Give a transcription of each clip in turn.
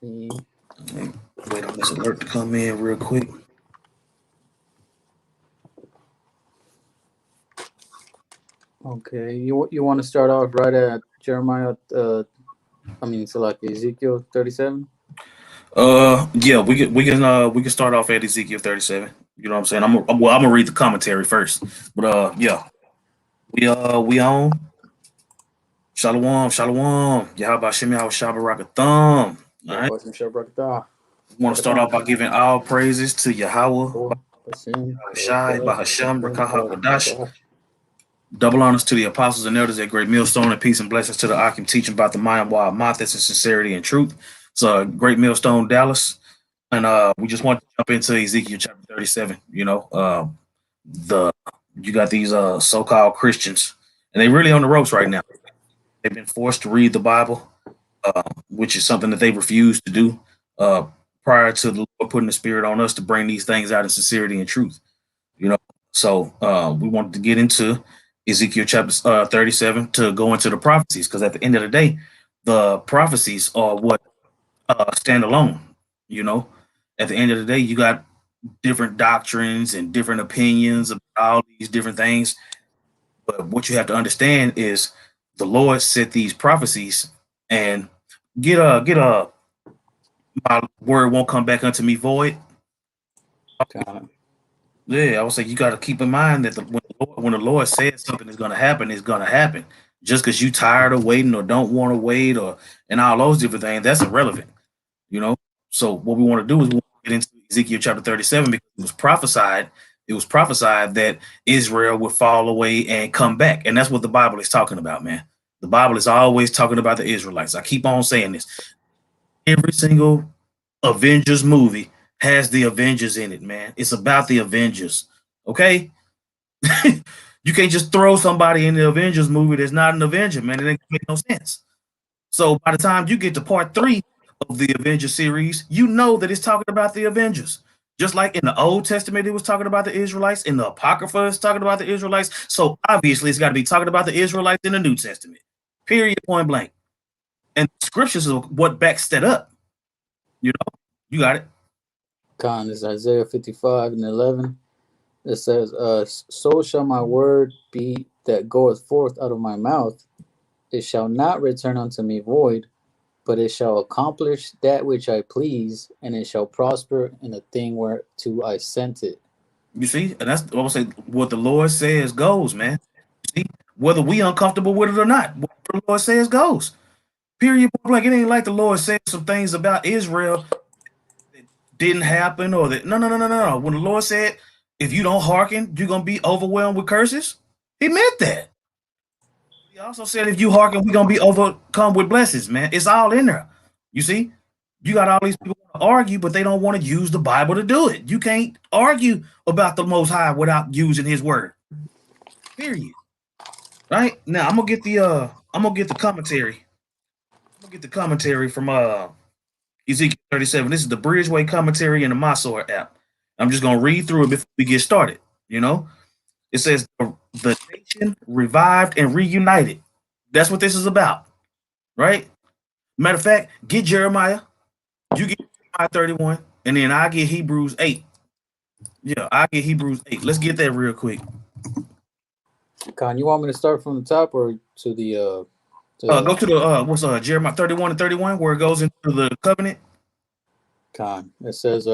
Wait on this alert to come in real quick. Okay, you want to start off right at Jeremiah? So like Ezekiel 37. Yeah, we can start off at Ezekiel 37. You know what I'm saying? I'm gonna read the commentary first. But yeah, we on Shalom, Shalom. Yahweh Shem Yahweh Shabbarakatham. All right. We want to start off by giving all praises to Yahweh, Shai, Bahasham, Rakaha Kadash. Double honors to the apostles and elders at Great Millstone, and peace and blessings to the Akim teaching about the mind wild methods and sincerity and truth. So Great Millstone, Dallas. And we just want to jump into Ezekiel chapter 37. You got these so-called Christians, and they really on the ropes right now. They've been forced to read the Bible, which is something that they refused to do prior to the Lord putting the Spirit on us to bring these things out in sincerity and truth. So we wanted to get into Ezekiel chapter 37 to go into the prophecies, because at the end of the day, the prophecies are what stand alone. At the end of the day, you got different doctrines and different opinions about all these different things. But what you have to understand is the Lord set these prophecies, and my word won't come back unto me void. Yeah, I would say you got to keep in mind that when the Lord says something is going to happen, it's going to happen. Just because you tired of waiting or don't want to wait and all those different things, that's irrelevant. So what we want to do is we want to get into Ezekiel chapter 37, because it was prophesied that Israel would fall away and come back. And that's what the Bible is talking about, man. The Bible is always talking about the Israelites. I keep on saying this. Every single Avengers movie has the Avengers in it, man. It's about the Avengers. Okay? You can't just throw somebody in the Avengers movie that's not an Avenger, man. It ain't make no sense. So by the time you get to part 3 of the Avengers series, you know that it's talking about the Avengers. Just like in the Old Testament, it was talking about the Israelites. In the Apocrypha, it's talking about the Israelites. So obviously, it's got to be talking about the Israelites in the New Testament. Period, point blank. And the scriptures are what backs that up. You got it. Con is Isaiah 55 and 11. It says, so shall my word be that goeth forth out of my mouth. It shall not return unto me void, but it shall accomplish that which I please, and it shall prosper in the thing whereto I sent it. You see, and that's what I'm saying. What the Lord says goes, man. You see, whether we uncomfortable with it or not, what the Lord says goes. Period. Like, it ain't like the Lord said some things about Israel that didn't happen, or that no. When the Lord said, if you don't hearken, you're gonna be overwhelmed with curses, He meant that. He also said, if you hearken, we're gonna be overcome with blessings, man. It's all in there. You see, you got all these people want to argue, but they don't want to use the Bible to do it. You can't argue about the Most High without using His word. Period. Right now, I'm gonna get the commentary. I'm gonna get the commentary from Ezekiel 37. This is the Bridgeway commentary in the Masor app. I'm just gonna read through it before we get started. It says the nation revived and reunited. That's what this is about, right? Matter of fact, get Jeremiah. You get Jeremiah 31, and then I get Hebrews 8. Yeah, I get Hebrews 8. Let's get that real quick. Con, you want me to start from the top or to the go to the what's Jeremiah 31 and 31, where it goes into the covenant. Con, it says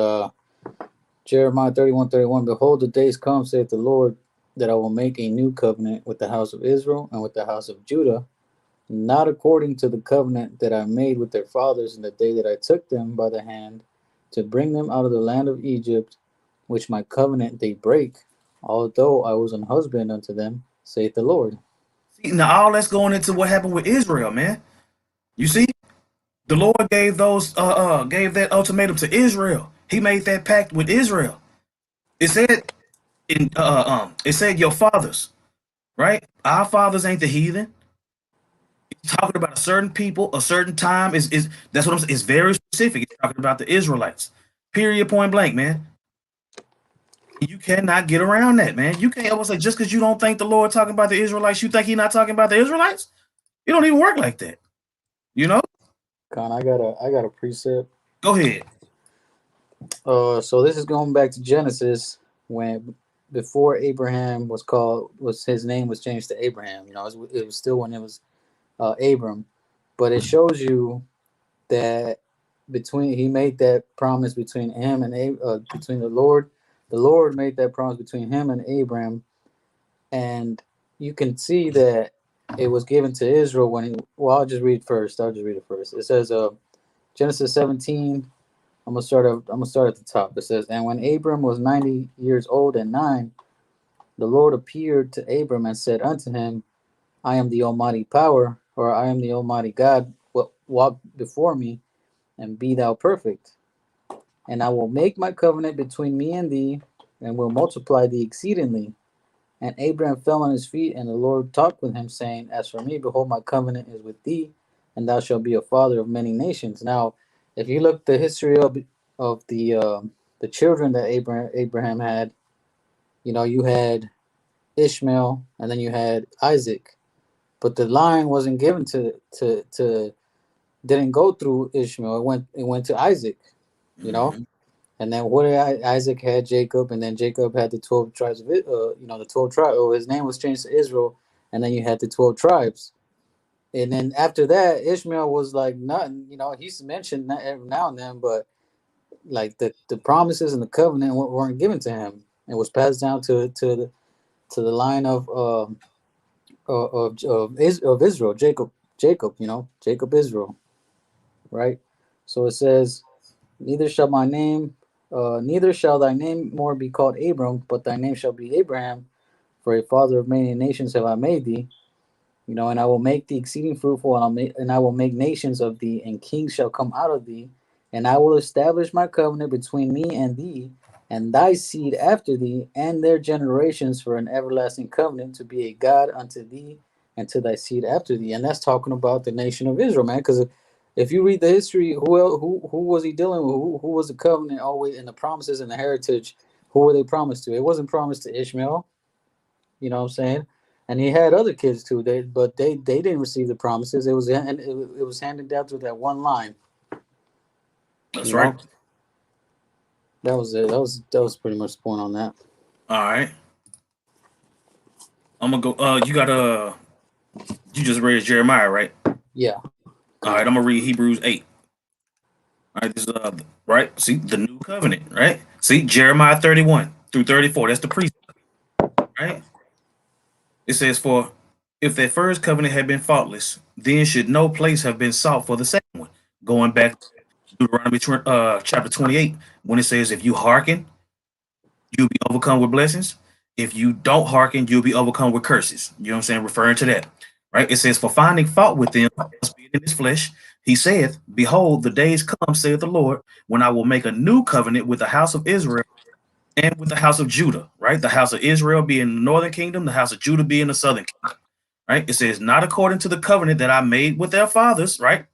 Jeremiah 31:31. Behold, the days come, saith the Lord, that I will make a new covenant with the house of Israel and with the house of Judah, not according to the covenant that I made with their fathers in the day that I took them by the hand to bring them out of the land of Egypt, which my covenant they break, although I was an husband unto them, saith the Lord. See, now all that's going into what happened with Israel, man. You see, the Lord gave that ultimatum to Israel. He made that pact with Israel. It said it said your fathers, right? Our fathers ain't the heathen. It's talking about a certain people, a certain time. Is that's what I'm saying? It's very specific. It's talking about the Israelites. Period, point blank, man. You cannot get around that, man. You can't almost say just because you don't think the Lord talking about the Israelites, you think He's not talking about the Israelites. It don't even work like that. Con, I got a precept Go ahead. So this is going back to Genesis when before Abraham was his name was changed to Abraham. It was still when it was Abram, but it shows you that between he made that promise between him and between the Lord made that promise between him and Abraham, and you can see that it was given to Israel when he. Well, I'll just read first. I'll just read it first. It says, Genesis 17. I'm gonna start. I'm gonna start at the top. It says, "And when Abram was 90 years old and 9, the Lord appeared to Abram and said unto him, I am the Almighty Power, or I am the Almighty God. Walk before me, and be thou perfect. And I will make my covenant between me and thee, and will multiply thee exceedingly. And Abraham fell on his feet, and the Lord talked with him, saying, As for me, behold, my covenant is with thee, and thou shalt be a father of many nations." Now, if you look the history of the children that Abraham had, you had Ishmael, and then you had Isaac, but the line wasn't given to didn't go through Ishmael. It went to Isaac, you know. Mhm. And then what did Isaac had Jacob, and then Jacob had the 12 tribes of it. The 12 tribes. Oh, his name was changed to Israel, and then you had the 12 tribes. And then after that, Ishmael was like nothing. He's mentioned every now and then, but like the promises and the covenant weren't given to him. It was passed down to the line of Israel, Jacob. Jacob Israel, right? So it says, neither shall thy name more be called Abram, but thy name shall be Abraham, for a father of many nations have I made thee. And I will make thee exceeding fruitful, and I will make nations of thee, and kings shall come out of thee. And I will establish my covenant between me and thee, and thy seed after thee, and their generations, for an everlasting covenant, to be a God unto thee and to thy seed after thee. And that's talking about the nation of Israel, man. Because if you read the history, who was he dealing with? Who was the covenant always, and the promises and the heritage? Who were they promised to? It wasn't promised to Ishmael. You know what I'm saying? And he had other kids too. They didn't receive the promises. It was handed down through that one line. That's You right. know, that was it. That was pretty much the point on that. All right. I'm gonna go. You just read Jeremiah, right? Yeah. All right. I'm gonna read Hebrews 8. All right. This is right. See the new covenant, right? See Jeremiah 31 through 34. That's the priest, right? It says, "For if that first covenant had been faultless, then should no place have been sought for the second one." Going back to Deuteronomy chapter 28, when it says, "If you hearken, you'll be overcome with blessings. If you don't hearken, you'll be overcome with curses." You know what I'm saying? Referring to that, right? It says, "For finding fault with them, in his flesh, he saith, Behold, the days come, saith the Lord, when I will make a new covenant with the house of Israel and with the house of Judah." Right? The house of Israel being the northern kingdom, the house of Judah being the southern kingdom. Right? It says, "Not according to the covenant that I made with their fathers." Right?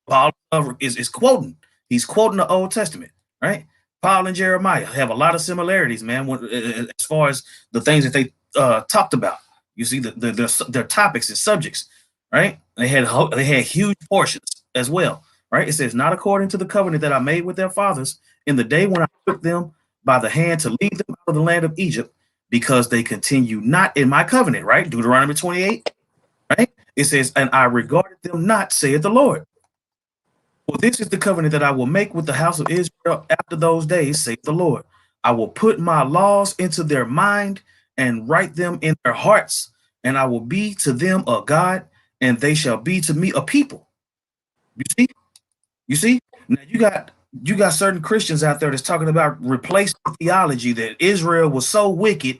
Paul is quoting. He's quoting the Old Testament, right? Paul and Jeremiah have a lot of similarities, man, as far as the things that they talked about. You see, their topics and subjects, right? They had huge portions as well, right? It says, "Not according to the covenant that I made with their fathers in the day when I took them by the hand to lead them out of the land of Egypt, because they continue not in my covenant." Right? Deuteronomy 28, right? It says, "And I regarded them not, saith the Lord. For this is the covenant that I will make with the house of Israel after those days, saith the Lord. I will put my laws into their mind and write them in their hearts, and I will be to them a God, and they shall be to me a people." You see? You see? Now you got certain Christians out there that's talking about replacing theology, that Israel was so wicked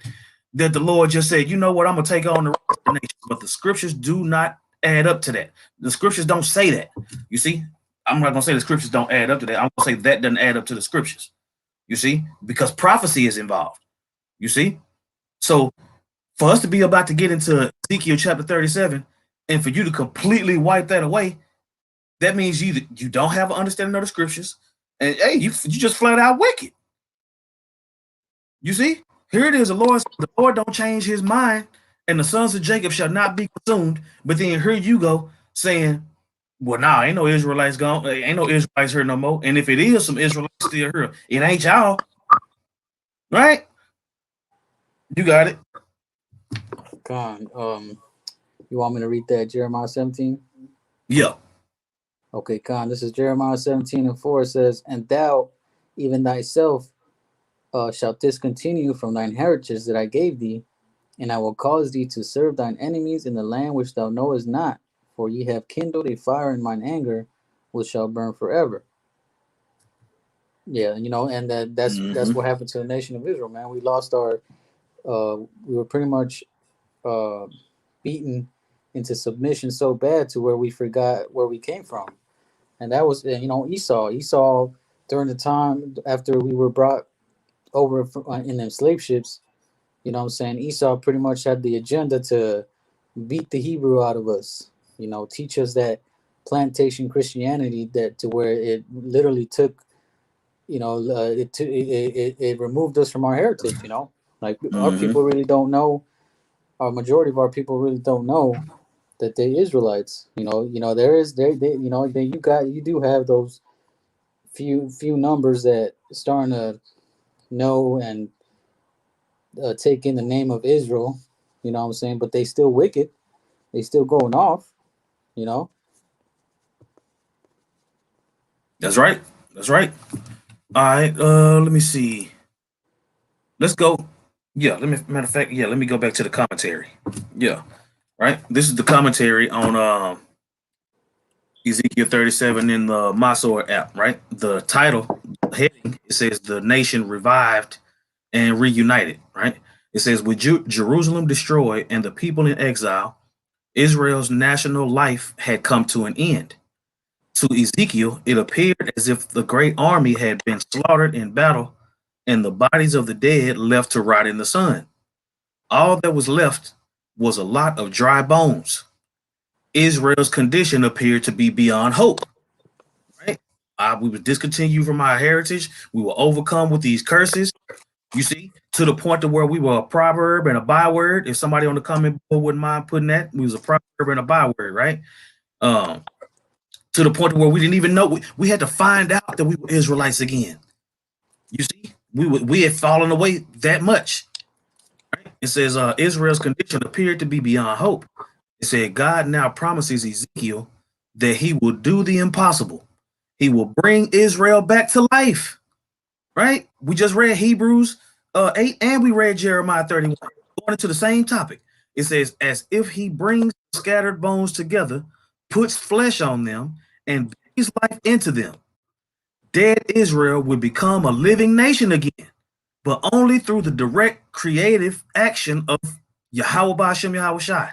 that the Lord just said, "You know what, I'm gonna take on the rest of the nations." But the scriptures do not add up to that. The scriptures don't say that. You see? I'm not gonna say the scriptures don't add up to that. I'm gonna say that doesn't add up to the scriptures. You see? Because prophecy is involved. You see? So for us to be about to get into Ezekiel chapter 37, and for you to completely wipe that away, that means you don't have an understanding of the scriptures, and hey, you just flat out wicked. You see, here it is. The Lord don't change his mind, and the sons of Jacob shall not be consumed. But then here you go saying Well, nah, ain't no Israelites gone. Ain't no Israelites here no more. And if it is some Israelites still here, it ain't y'all, right? You got it. Con, you want me to read that Jeremiah 17? Yeah. Okay, Con, this is Jeremiah 17 and 4. It says, "And thou, even thyself, shalt discontinue from thine heritage that I gave thee, and I will cause thee to serve thine enemies in the land which thou knowest not, for ye have kindled a fire in mine anger, which shall burn forever." Yeah, and that's Mm-hmm. what happened to the nation of Israel, man. We lost our, we were pretty much uh, beaten into submission so bad to where we forgot where we came from, and that was, Esau. Esau, during the time after we were brought over in them slave ships, what I'm saying, Esau pretty much had the agenda to beat the Hebrew out of us. Teach us that plantation Christianity, that to where it literally took, it removed us from our heritage. Like our Mm-hmm. people really don't know. Our majority of our people really don't know that they Israelites. There is they you do have those few numbers that starting to know and take in the name of Israel. You know what I'm saying? But they still wicked. They still going off. You know. That's right. That's right. All right. Let me see. Let's go. Yeah. Matter of fact. Yeah. Let me go back to the commentary. Yeah. Right. This is the commentary on Ezekiel 37 in the Masor app. Right. The title, the heading, it says the nation revived and reunited. Right. It says with Jerusalem destroyed and the people in exile, Israel's national life had come to an end. To Ezekiel, it appeared as if the great army had been slaughtered in battle and the bodies of the dead left to rot in the sun. All that was left was a lot of dry bones. Israel's condition appeared to be beyond hope, right? We were discontinued from our heritage. We were overcome with these curses, you see, to the point to where we were a proverb and a byword. If somebody on the comment board wouldn't mind putting that, we was a proverb and a byword, right? Um, to the point where we didn't even know we had to find out that we were Israelites again. You see, we had fallen away that much. Right? It says Israel's condition appeared to be beyond hope. It said God now promises Ezekiel that he will do the impossible. He will bring Israel back to life. Right? We just read Hebrews 8 and we read Jeremiah 31. Going into the same topic. It says, as if he brings scattered bones together, puts flesh on them, and breathes life into them. Dead Israel would become a living nation again, but only through the direct creative action of Yahweh Ba'Shem Yahweh Shai.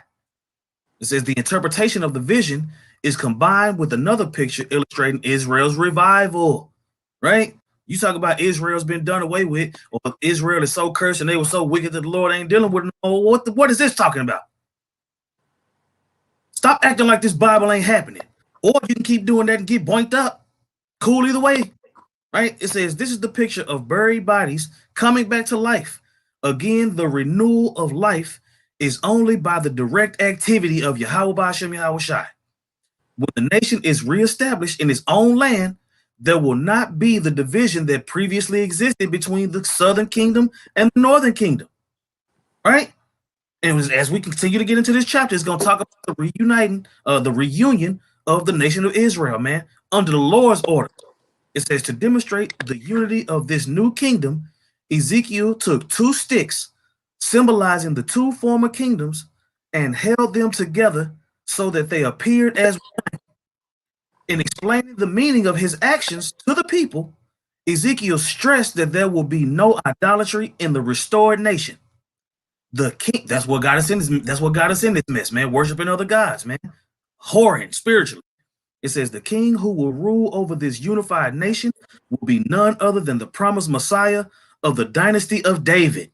It says the interpretation of the vision is combined with another picture illustrating Israel's revival, right? You talk about Israel's been done away with, or Israel is so cursed and they were so wicked that the Lord ain't dealing with them. Oh, what is this talking about? Stop acting like this Bible ain't happening. Or you can keep doing that and get boinked up. Cool either way, right? It says this is the picture of buried bodies coming back to life. Again, the renewal of life is only by the direct activity of Yahweh Ba'Shem Yahweh Shai. When the nation is reestablished in its own land, there will not be the division that previously existed between the southern kingdom and the northern kingdom, right? And as we continue to get into this chapter, it's going to talk about the reunion of the nation of Israel, man, under the Lord's order. It says to demonstrate the unity of this new kingdom, Ezekiel took two sticks symbolizing the two former kingdoms and held them together so that they appeared as one. In explaining the meaning of his actions to the people, Ezekiel stressed that there will be no idolatry in the restored nation. The king, that's what got us in this, that's what got us in this mess, man. Worshiping other gods, man. Whoring spiritually. It says the king who will rule over this unified nation will be none other than the promised Messiah of the dynasty of David.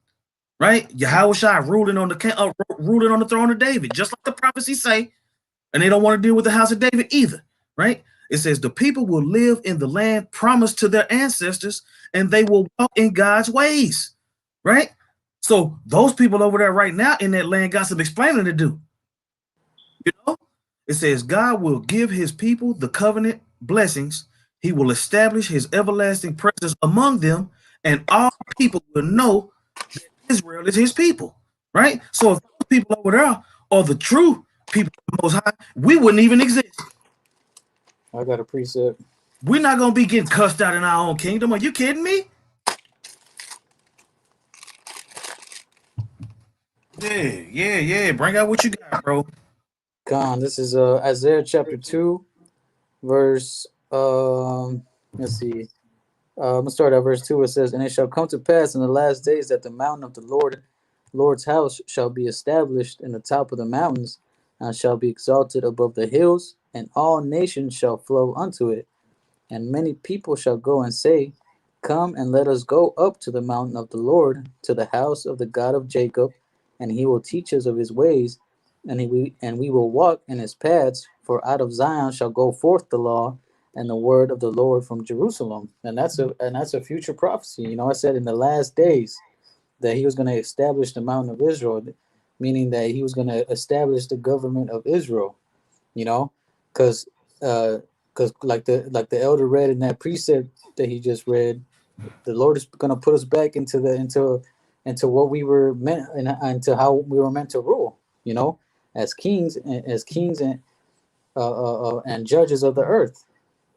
Right? Yahweh Shai ruling on the throne of David, just like the prophecies say, and they don't want to deal with the house of David either. Right? It says the people will live in the land promised to their ancestors, and they will walk in God's ways. Right? So those people over there right now in that land got some explaining to do. You know, It says, God will give his people the covenant blessings. He will establish his everlasting presence among them, and all people will know that Israel is his people. Right? So if those people over there are the true people of the Most High, we wouldn't even exist. I got a precept. We're not going to be getting cussed out in our own kingdom. Are you kidding me? Yeah. Bring out what you got, bro. Con, this is Isaiah chapter 2, verse let's see. I'm gonna start at verse 2. It says, "And it shall come to pass in the last days that the mountain of the Lord's house shall be established in the top of the mountains, and shall be exalted above the hills, and all nations shall flow unto it. And many people shall go and say, Come and let us go up to the mountain of the Lord, to the house of the God of Jacob, and he will teach us of his ways, and we will walk in his paths. For out of Zion shall go forth the law and the word of the Lord from Jerusalem." And that's a future prophecy. You know, I said in the last days that he was going to establish the mountain of Israel, meaning that he was going to establish the government of Israel. You know, because like the elder read in that precept that he just read, the Lord is going to put us back into what we were meant, and into how we were meant to rule. You know, as kings, and judges of the earth.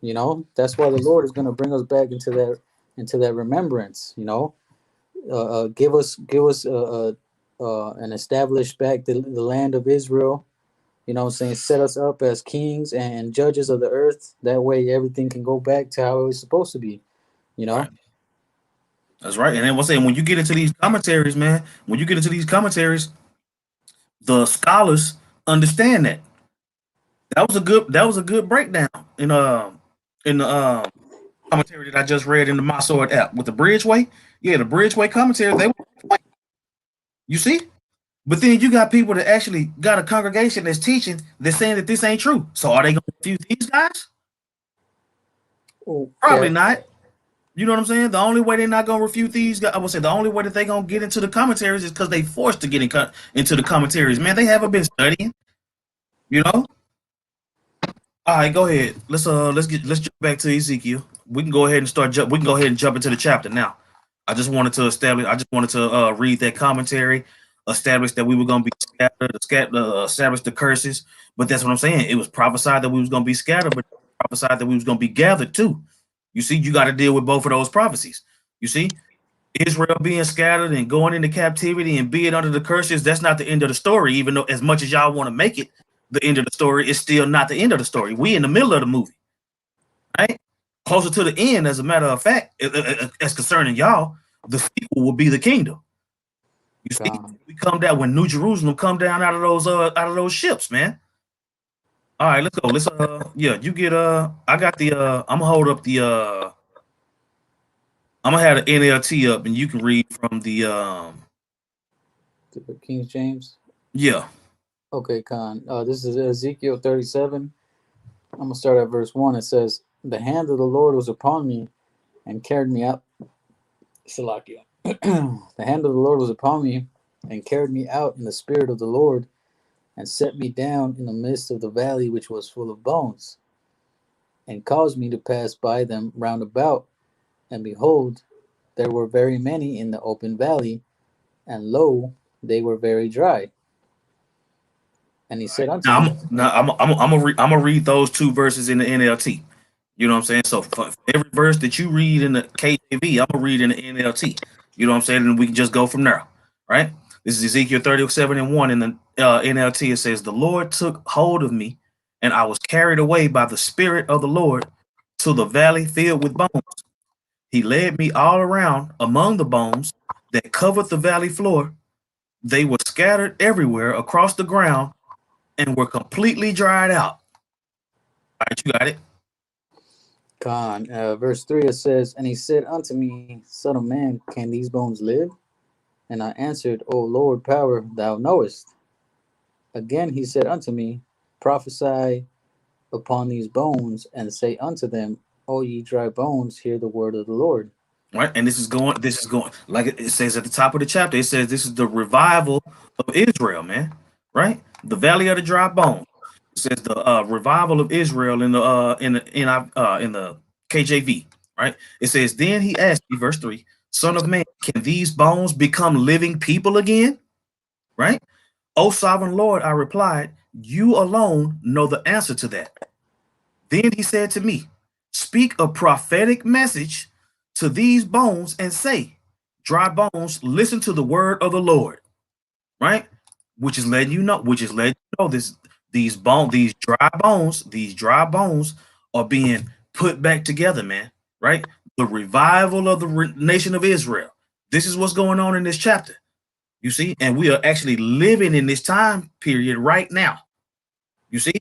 You know, that's why the Lord is going to bring us back into that remembrance. You know, give us and establish back the land of Israel. You know what I'm saying? Set us up as kings and judges of the earth. That way everything can go back to how it was supposed to be, you Right. know? That's right. And then we'll say when you get into these commentaries, man, when you get into these commentaries, the scholars understand that. That was a good breakdown in the commentary that I just read in the My Sword app with the Bridgeway. Yeah, the Bridgeway commentary, they were, you see? But then you got people that actually got a congregation that's teaching that's saying that this ain't true. So are they gonna refuse these guys? Probably Okay. not. You know what I'm saying? The only way they're not gonna refute these guys, I would say the only way that they gonna get into the commentaries is because they forced to get into the commentaries. Man, they haven't been studying. You know? All right, go ahead. Let's jump back to Ezekiel. We can go ahead and we can go ahead and jump into the chapter now. I just wanted to read that commentary, establish that we were going to be scattered, establish the curses. But that's what I'm saying. It was prophesied that we was going to be scattered, but prophesied that we was going to be gathered too. You see, you got to deal with both of those prophecies. You see, Israel being scattered and going into captivity and being under the curses, that's not the end of the story. Even though as much as y'all want to make it the end of the story, it's still not the end of the story. We in the middle of the movie, right? Closer to the end, as a matter of fact, as concerning y'all, the sequel will be the kingdom. You see, we come down when New Jerusalem come down out of those ships, man. All right, let's go. Yeah, you get I got the I'm gonna hold up the I'm gonna have the NLT up and you can read from the King James. yeah. Okay, Khan. This is Ezekiel 37. I'm gonna start at verse 1. It says, "The hand of the Lord was upon me and carried me out." Salakia. "The hand of the Lord was upon me and carried me out in the spirit of the Lord, and set me down in the midst of the valley which was full of bones, and caused me to pass by them round about. And behold, there were very many in the open valley, and lo, they were very dry. And he said unto me," I'm gonna read those two verses in the NLT. You know what I'm saying? So for every verse that you read in the KJV, I'm gonna read in the NLT. You know what I'm saying? And we can just go from there, right? This is Ezekiel 37:1 in the NLT. It says, "The Lord took hold of me, and I was carried away by the Spirit of the Lord to the valley filled with bones. He led me all around among the bones that covered the valley floor. They were scattered everywhere across the ground and were completely dried out." All right, you got it. Con, verse 3, it says, "And he said unto me, Son of man, can these bones live? And I answered, O Lord, power, thou knowest. Again he said unto me, Prophesy upon these bones, and say unto them, O ye dry bones, hear the word of the Lord." Right, and this is going like it says at the top of the chapter. It says this is the revival of Israel, man. Right, the valley of the dry bones. It says the revival of Israel in the KJV, right? It says, then he asked me, verse 3, Son of man, can these bones become living people again? Right? O sovereign Lord, I replied, you alone know the answer to that. Then he said to me, speak a prophetic message to these bones and say, dry bones, listen to the word of the Lord. Right? Which is letting you know, these dry bones are being put back together, man. Right? The revival of the nation of Israel. This is what's going on in this chapter. You see, and we are actually living in this time period right now. You see,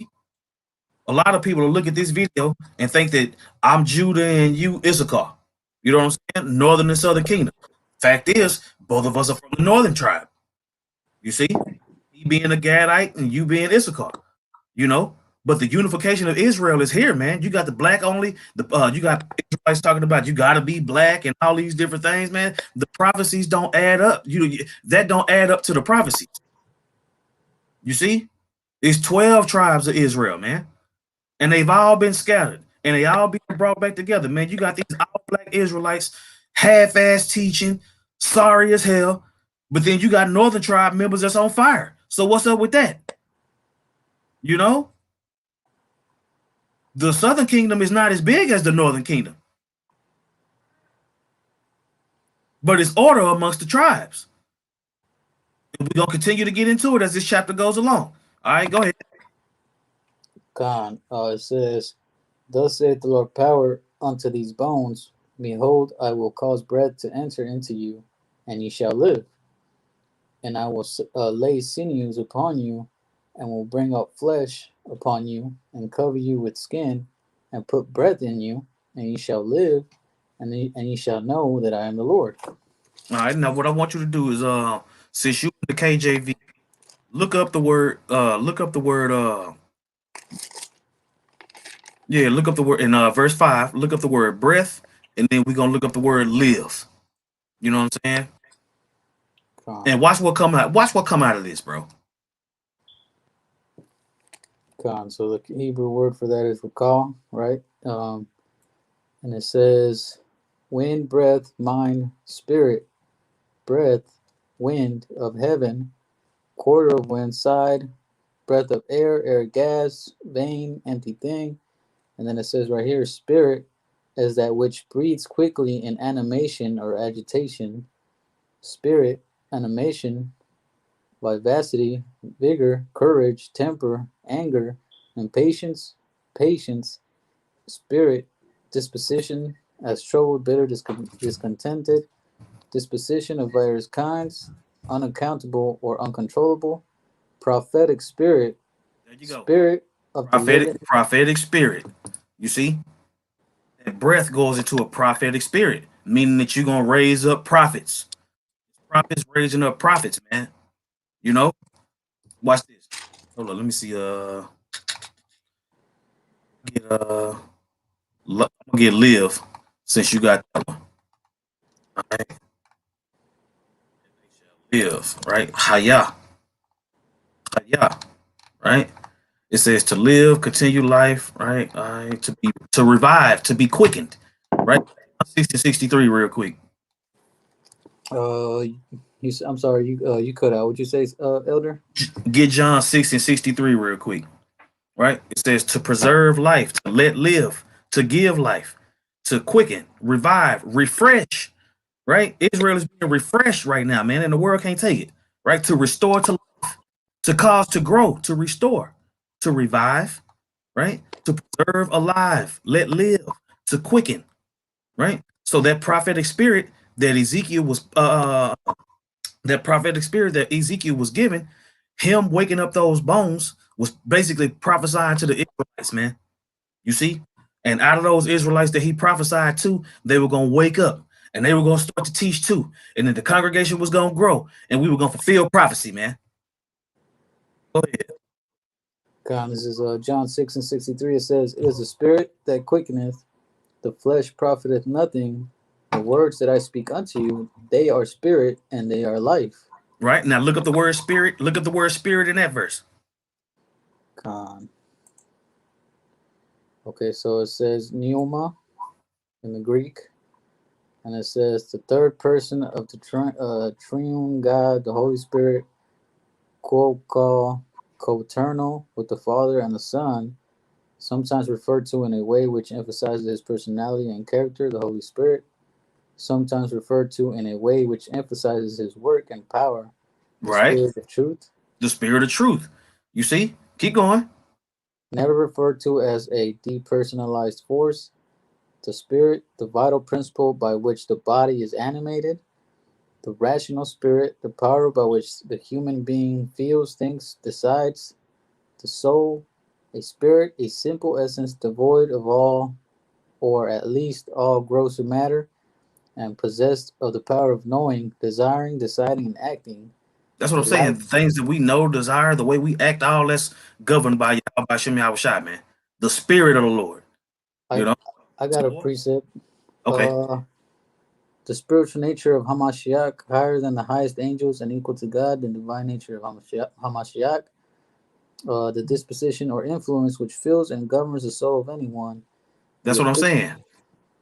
a lot of people will look at this video and think that I'm Judah and you Issachar. You know what I'm saying? Northern and Southern Kingdom. Fact is, both of us are from the northern tribe. You see, he being a Gadite and you being Issachar. You know, but the unification of Israel is here, man. You got the black only. You got Israelites talking about you got to be black and all these different things, man. The prophecies don't add up. That don't add up to the prophecies. You see, it's 12 tribes of Israel, man, and they've all been scattered and they all being brought back together, man. You got these all black Israelites, half-ass teaching, sorry as hell, but then you got northern tribe members that's on fire. So what's up with that? You know, the southern kingdom is not as big as the northern kingdom, but it's order amongst the tribes. And we're gonna continue to get into it as this chapter goes along. All right, go ahead. Khan, it says, thus saith the Lord power unto these bones, behold, I will cause breath to enter into you, and ye shall live. And I will lay sinews upon you, and will bring up flesh upon you, and cover you with skin, and put breath in you, and ye shall live, and ye shall know that I am the Lord. All right, now what I want you to do is since you in the KJV, look up the word look up the word in verse 5, look up the word breath, and then we're gonna look up the word live. You know what I'm saying? And watch what come out of this, bro. Khan. So the Hebrew word for that is rakal, right? And it says wind, breath, mind, spirit, breath, wind of heaven, quarter of wind, side, breath of air, air, gas, vein, empty thing. And then it says right here, spirit as that which breathes quickly in animation or agitation, spirit, animation, vivacity, vigor, courage, temper, anger, impatience, patience, spirit, disposition, as troubled, bitter, discontented, disposition of various kinds, unaccountable or uncontrollable, prophetic spirit, There you go. spirit of the living. Prophetic spirit. You see? That breath goes into a prophetic spirit, meaning that you're gonna raise up prophets. Prophets raising up prophets, man. You know? Watch this. Hold on, let me see. I'm gonna get live since you got that one. All right. Live, right? Haya. Haya. Right? It says to live, continue life, right? To revive, to be quickened, right? 63 real quick. I'm sorry, you cut out. Would you say, Elder? Get John 6:63 real quick, right? It says to preserve life, to let live, to give life, to quicken, revive, refresh, right? Israel is being refreshed right now, man, and the world can't take it, right? To restore to life, to cause to grow, to restore, to revive, right? To preserve alive, let live, to quicken, right? So that prophetic spirit that Ezekiel was given, him waking up those bones was basically prophesying to the Israelites, man. You see? And out of those Israelites that he prophesied to, they were going to wake up and they were going to start to teach too. And then the congregation was going to grow and we were going to fulfill prophecy, man. Go ahead. God, this is John 6:63. It says, it is the spirit that quickeneth, the flesh profiteth nothing. The words that I speak unto you, they are spirit and they are life. Right? Now look up the word spirit. Look up the word spirit in that verse. God. Okay, so it says pneuma in the Greek, and it says the third person of the triune God, the Holy Spirit, co-eternal with the Father and the Son, sometimes referred to in a way which emphasizes his personality and character, the Holy Spirit, sometimes referred to in a way which emphasizes his work and power, the Right? Spirit of truth, The spirit of truth. You see? Keep going. never referred to as a depersonalized force, the Spirit, the vital principle by which the body is animated, the rational spirit, the power by which the human being feels, thinks, decides, the soul, a spirit, a simple essence devoid of all, or at least all grosser matter, and possessed of the power of knowing, desiring, deciding, and acting. That's what The I'm saying. life. The things that we know, desire, the way we act, all that's governed by Yahweh Shem Yahweh Shai, man. The spirit of the Lord. You I know? I got a So, precept. okay. Uh, the spiritual nature of Hamashiach, higher than the highest angels and equal to God, the divine nature of Hamashiach, the disposition or influence which fills and governs the soul of anyone. The That's what I'm epi- saying.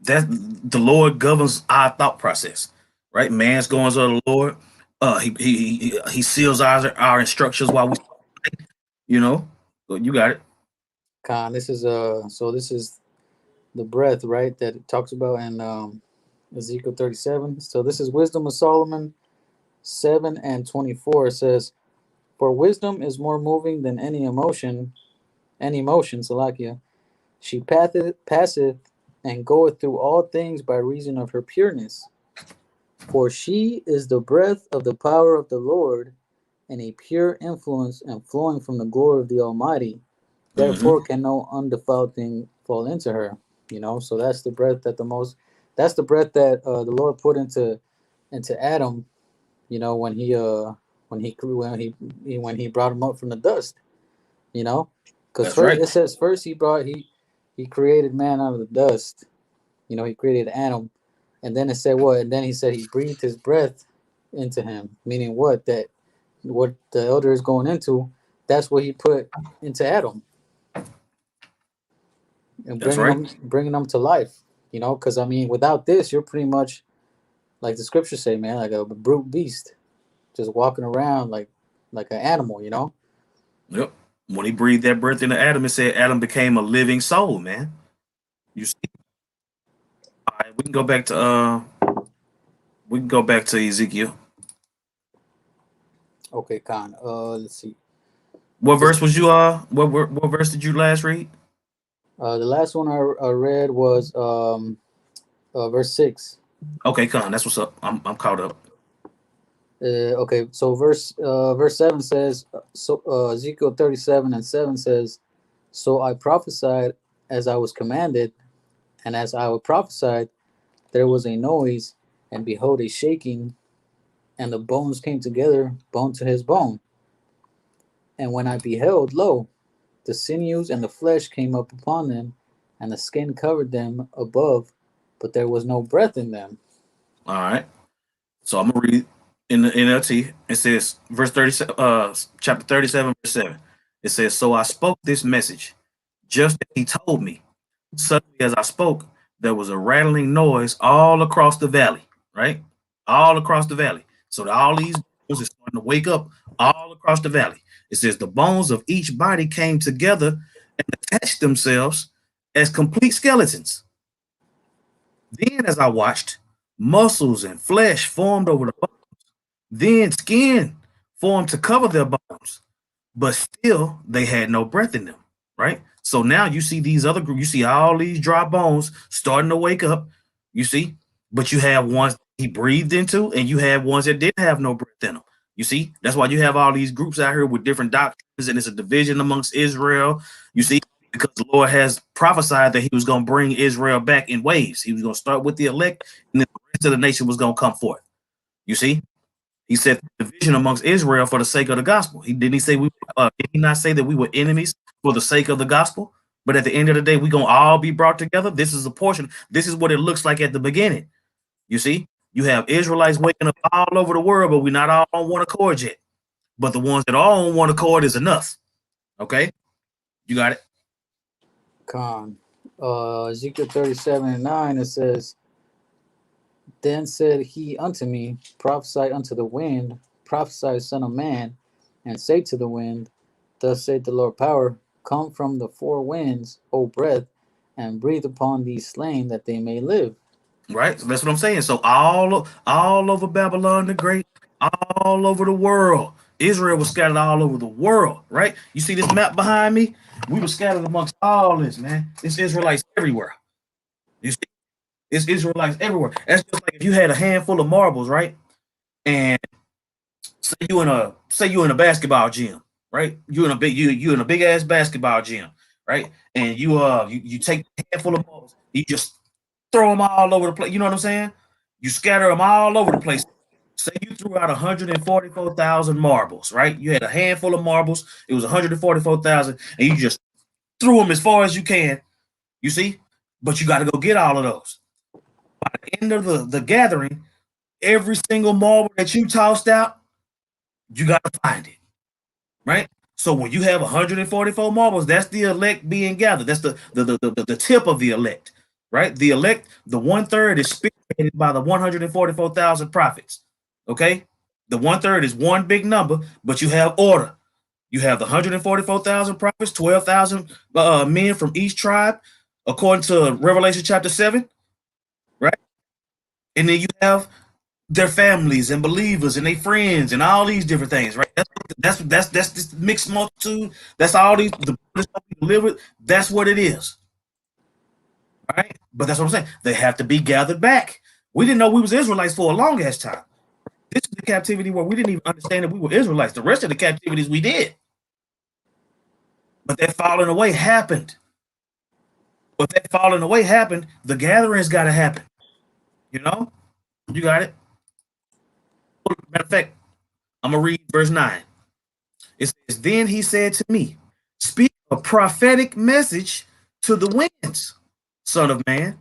That the Lord governs our thought process. Right? Man's going to the Lord. He seals our instructions while we, you know. You got it. This is so this is the breath, right, that it talks about in Ezekiel 37. So this is Wisdom of Solomon 7:24. It says, "For wisdom is more moving than any motion, Salakia. She passeth and goeth through all things by reason of her pureness. For she is the breath of the power of the Lord, and a pure influence and flowing from the glory of the Almighty. Therefore Mm-hmm. can no undefiled thing fall into her." So that's the breath that that's the breath that the Lord put into Adam, when he brought him up from the dust, because That's first right. it says first he created man out of the dust. He created Adam, and then it said what? And then he said he breathed his breath into him, meaning what? That what the elder is going into, that's what he put into Adam and That's bringing right. them to life. Because I mean, without this, you're pretty much like the scriptures say, man, like a brute beast, just walking around like an animal. Yep. When he breathed that breath into Adam, it said Adam became a living soul, man. You see? All right, we can go back to Ezekiel. Okay, Khan. Let's see. What This verse was you what verse did you last read? the last one I read was verse 6. Okay, Con, that's what's up. I'm caught up. Okay, so verse 7 says, so Ezekiel 37:7 says, "So I prophesied as I was commanded, and as I prophesied, there was a noise, and behold, a shaking, and the bones came together, bone to his bone. And when I beheld, lo, the sinews and the flesh came up upon them, and the skin covered them above, but there was no breath in them." All right. So I'm gonna read in the NLT. It says verse 37 chapter 37, verse 7. It says, "So I spoke this message, just as he told me. Suddenly as I spoke, there was a rattling noise all across the valley, right? All across the valley. So all these bones are starting to wake up all across the valley. It says the bones of each body came together and attached themselves as complete skeletons. Then, as I watched, muscles and flesh formed over the bone. Then skin formed to cover their bones, but still they had no breath in them, right? So now you see these other groups, you see all these dry bones starting to wake up, you see, but you have ones he breathed into, and you have ones that didn't have no breath in them. You see, that's why you have all these groups out here with different doctrines, and it's a division amongst Israel. You see, because the Lord has prophesied that He was going to bring Israel back in waves. He was going to start with the elect, and then the rest of the nation was going to come forth. You see, He said division amongst Israel for the sake of the gospel. He say did he not say that we were enemies for the sake of the gospel? But at the end of the day, we're gonna all be brought together. This is a portion. This is what it looks like at the beginning. You see, you have Israelites waking up all over the world, but we're not all on one accord yet. But the ones that are on one accord is enough. Okay, you got it. Con. Ezekiel 37:9, it says, Then said he unto me, Prophesy unto the wind, prophesy, son of man, and say to the wind, Thus saith the Lord power, Come from the four winds, O breath, and breathe upon these slain that they may live. Right? So that's what I'm saying. So all over Babylon the Great, all over the world. Israel was scattered all over the world, right? You see this map behind me? We were scattered amongst all this, man. It's Israelites everywhere. You see, it's Israelites everywhere. That's just like if you had a handful of marbles, right? And say you in a basketball gym, right? You in a big ass basketball gym, right? And you take a handful of marbles, you just throw them all over the place. You know what I'm saying? You scatter them all over the place. Say you threw out 144,000 marbles, right? You had a handful of marbles. It was 144,000, and you just threw them as far as you can. You see, but you got to go get all of those. By the end of the gathering, every single marble that you tossed out, you got to find it, right? So when you have 144 marbles, that's the elect being gathered. That's the tip of the elect, right? The elect, the 1/3 is spearheaded by the 144,000 prophets. Okay, the 1/3 is one big number, but you have order. You have the 144,000 prophets, 12,000 men from each tribe, according to Revelation chapter 7, right? And then you have their families and believers and their friends and all these different things, right? That's this mixed multitude. That's all these the people live with. That's what it is, right? But that's what I'm saying. They have to be gathered back. We didn't know we was Israelites for a long ass time. This is the captivity where we didn't even understand that we were Israelites. The rest of the captivities we did, but that falling away happened. But that falling away happened. The gatherings got to happen. You know, you got it. Matter of fact, I'm gonna read verse 9. It says, Then he said to me, Speak a prophetic message to the winds, son of man.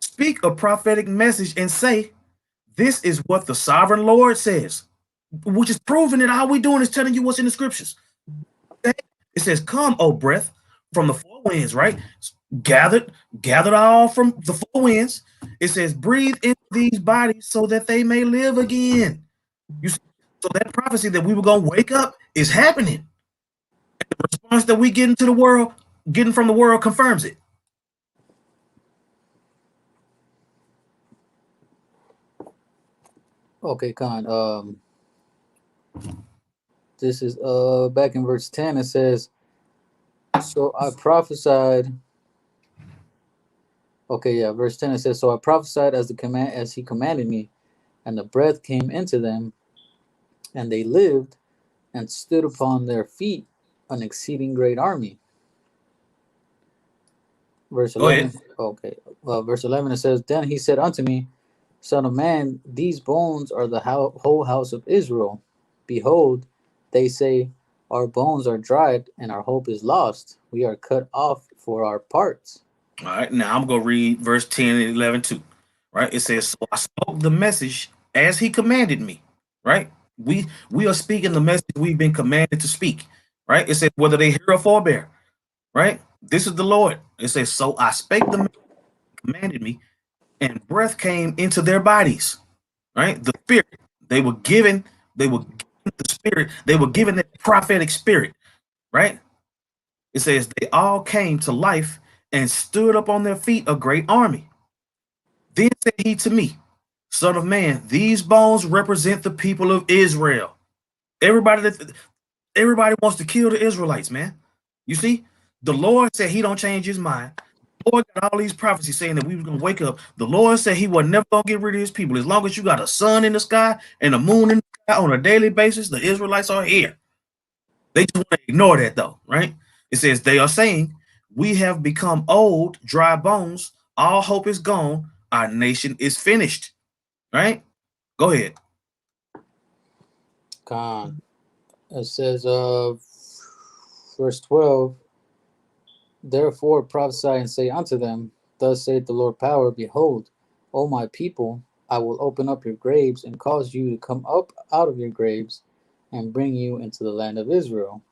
Speak a prophetic message and say, This is what the sovereign Lord says, which is proving that all we doing is telling you what's in the scriptures. It says, Come, O breath, from the four winds, right? Gathered all from the four winds. It says, Breathe into these bodies so that they may live again. You see, so that prophecy that we were going to wake up is happening. The response that we get into the world, getting from the world, confirms it. Okay, Khan. This is back in verse 10. It says, So I prophesied. Okay, yeah, verse 10 it says, So I prophesied as he commanded me, and the breath came into them, and they lived and stood upon their feet, an exceeding great army. Verse Go 11. ahead. Okay. Verse 11 it says, Then he said unto me, Son of man, these bones are the whole house of Israel. Behold, they say, Our bones are dried, and our hope is lost. We are cut off for our parts. All right, now I'm going to read verse 10 and 11 too. Right? It says, So I spoke the message as he commanded me. Right? We are speaking the message we've been commanded to speak. Right? It says, Whether they hear or forbear. Right? This is the Lord. It says, So I spake the message he commanded me, and breath came into their bodies. Right? The spirit. They were given the spirit, they were given that prophetic spirit, right? It says they all came to life and stood up on their feet, a great army. Then said he to me, Son of man, these bones represent the people of Israel. Everybody wants to kill the Israelites, man. You see, the Lord said he don't change his mind. The Lord got all these prophecies saying that we were gonna wake up. The Lord said he was never gonna get rid of his people. As long as you got a sun in the sky and a moon in the sky on a daily basis, the Israelites are here. They just want to ignore that though, right? It says they are saying, We have become old, dry bones, all hope is gone, our nation is finished. Right? Go ahead. Khan. It says, verse 12, Therefore prophesy and say unto them, Thus saith the Lord power, Behold, O my people, I will open up your graves and cause you to come up out of your graves and bring you into the land of Israel.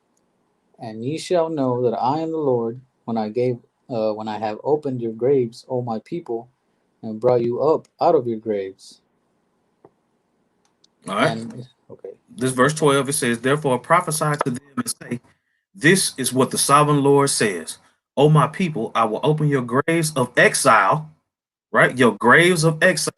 And ye shall know that I am the Lord when I gave when I have opened your graves, O my people, and brought you up out of your graves. All right. And okay, This verse 12, it says, therefore prophesy to them and say, this is what the sovereign Lord says. O my people, I will open your graves of exile, right? Your graves of exile.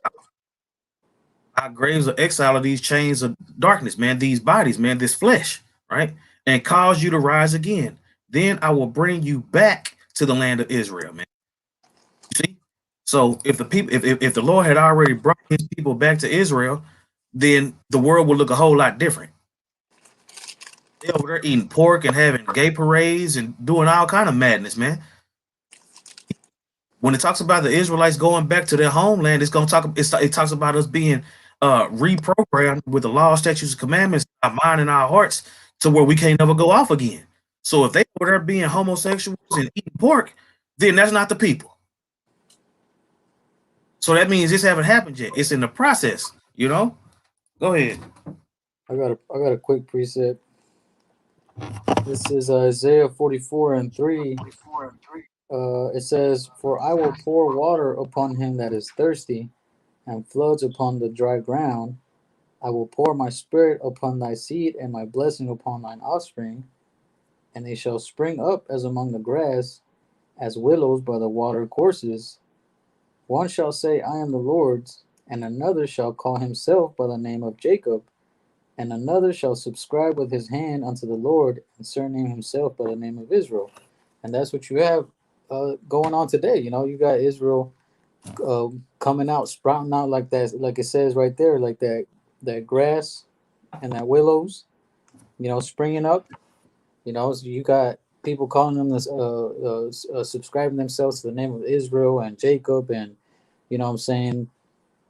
Our graves of exile are these chains of darkness, man, these bodies, man, this flesh, right? And cause you to rise again. Then I will bring you back to the land of Israel, man. You see? So if the people, if the Lord had already brought his people back to Israel, then the world would look a whole lot different. They over there eating pork and having gay parades and doing all kind of madness, man. When it talks about the Israelites going back to their homeland, it talks about us being reprogrammed with the law, statutes, and commandments, our mind and our hearts, to where we can't never go off again. So if they were there being homosexuals and eating pork, then that's not the people. So that means this haven't happened yet. It's in the process, you know. Go ahead. I got a quick precept. This is Isaiah 44:3. It says, "For I will pour water upon him that is thirsty, and floods upon the dry ground. I will pour my spirit upon thy seed, and my blessing upon thine offspring, and they shall spring up as among the grass, as willows by the water courses. One shall say, I am the Lord's, and another shall call himself by the name of Jacob, and another shall subscribe with his hand unto the Lord, and surname himself by the name of Israel." And that's what you have going on today. You know, you got Israel coming out, sprouting out like that, like it says right there, like that grass and that willows, you know, springing up. You know, so you got people calling them this, subscribing themselves to the name of Israel and Jacob, and you know, what I'm saying,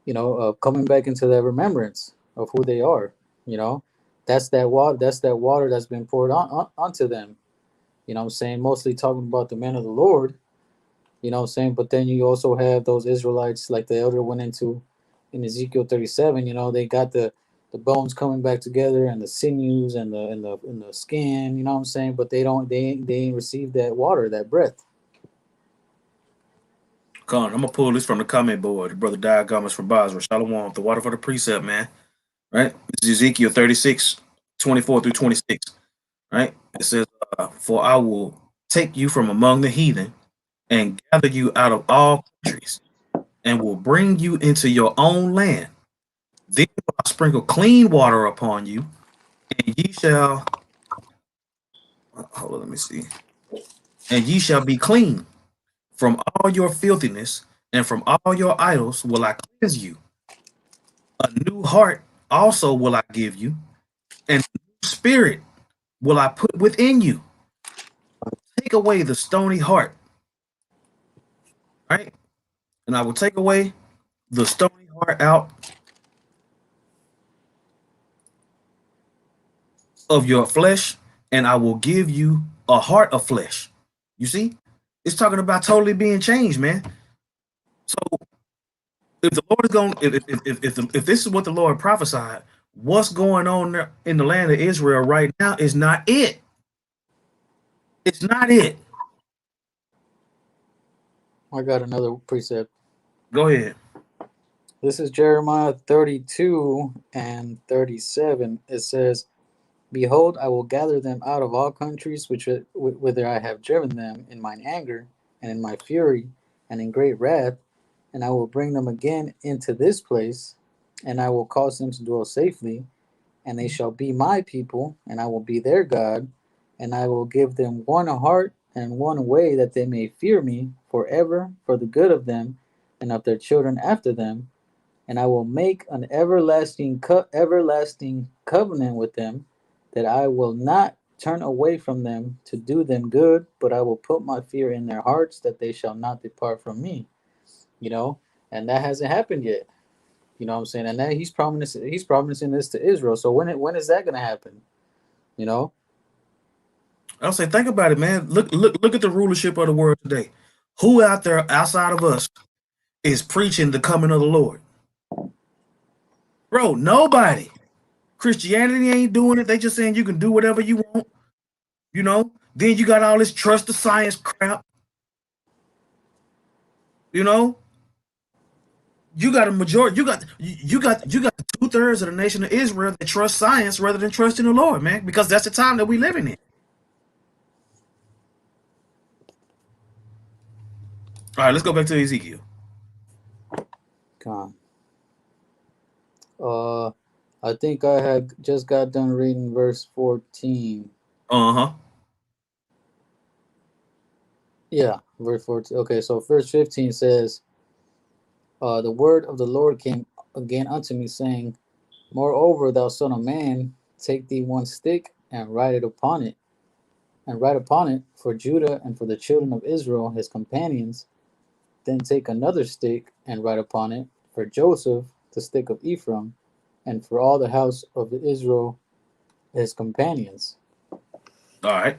you know, coming back into that remembrance of who they are. You know, that's that water. That's that water that's been poured on onto them. You know, what I'm saying, mostly talking about the men of the Lord. You know, what I'm saying, but then you also have those Israelites, like the elder went into in Ezekiel 37. You know, they got the bones coming back together and the sinews and the skin. You know what I'm saying, but they ain't received that water, that breath. Come on, I'm gonna pull this from the comment board. Brother Diagomas from Basra. Shalom, the water for the precept, man. Right? This is Ezekiel 36:24 through 26. Right? It says, for I will take you from among the heathen and gather you out of all countries, and will bring you into your own land. Then will I sprinkle clean water upon you, and ye shall hold on, let me see. And ye shall be clean from all your filthiness, and from all your idols will I cleanse you. A new heart also will I give you, and a new spirit will I put within you. Take away the stony heart, right? And I will take away the stony heart out of your flesh, and I will give you a heart of flesh. You see, it's talking about totally being changed, man. So if the Lord is going, if this is what the Lord prophesied, what's going on there in the land of Israel right now is not it. It's not it. I got another precept. Go ahead. This is Jeremiah 32:37. It says, "Behold, I will gather them out of all countries whither I have driven them in mine anger and in my fury and in great wrath, and I will bring them again into this place, and I will cause them to dwell safely, and they shall be my people, and I will be their God, and I will give them one heart and one way, that they may fear me forever, for the good of them and of their children after them. And I will make an everlasting covenant with them, that I will not turn away from them to do them good, but I will put my fear in their hearts, that they shall not depart from me." You know, and that hasn't happened yet. You know what I'm saying? And that he's promising this to Israel. So when is that gonna happen? You know? I'll say, think about it, man. Look at the rulership of the world today. Who out there outside of us is preaching the coming of the Lord? Bro, nobody. Christianity ain't doing it. They just saying you can do whatever you want. You know. Then you got all this trust the science crap. You know, you got a majority. You got 2/3 of the nation of Israel that trust science rather than trusting the Lord, man. Because that's the time that we living in. All right, let's go back to Ezekiel. Con. I think I had just got done reading verse 14. Uh-huh. Yeah, verse 14. Okay, so verse 15 says, the word of the Lord came again unto me, saying, Moreover, thou son of man, take thee one stick and write upon it for Judah and for the children of Israel, his companions. Then take another stick and write upon it for Joseph, the stick of Ephraim, and for all the house of Israel, his companions. All right.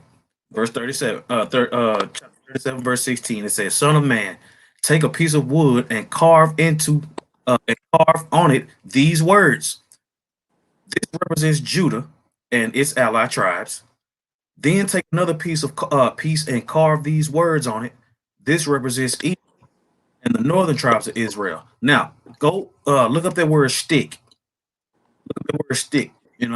Verse 37, chapter 37, verse 16, it says, Son of man, take a piece of wood and carve on it these words. This represents Judah and its allied tribes. Then take another piece and carve these words on it. This represents Edom and the northern tribes of Israel. Now, go look up that word stick. Look up the word stick in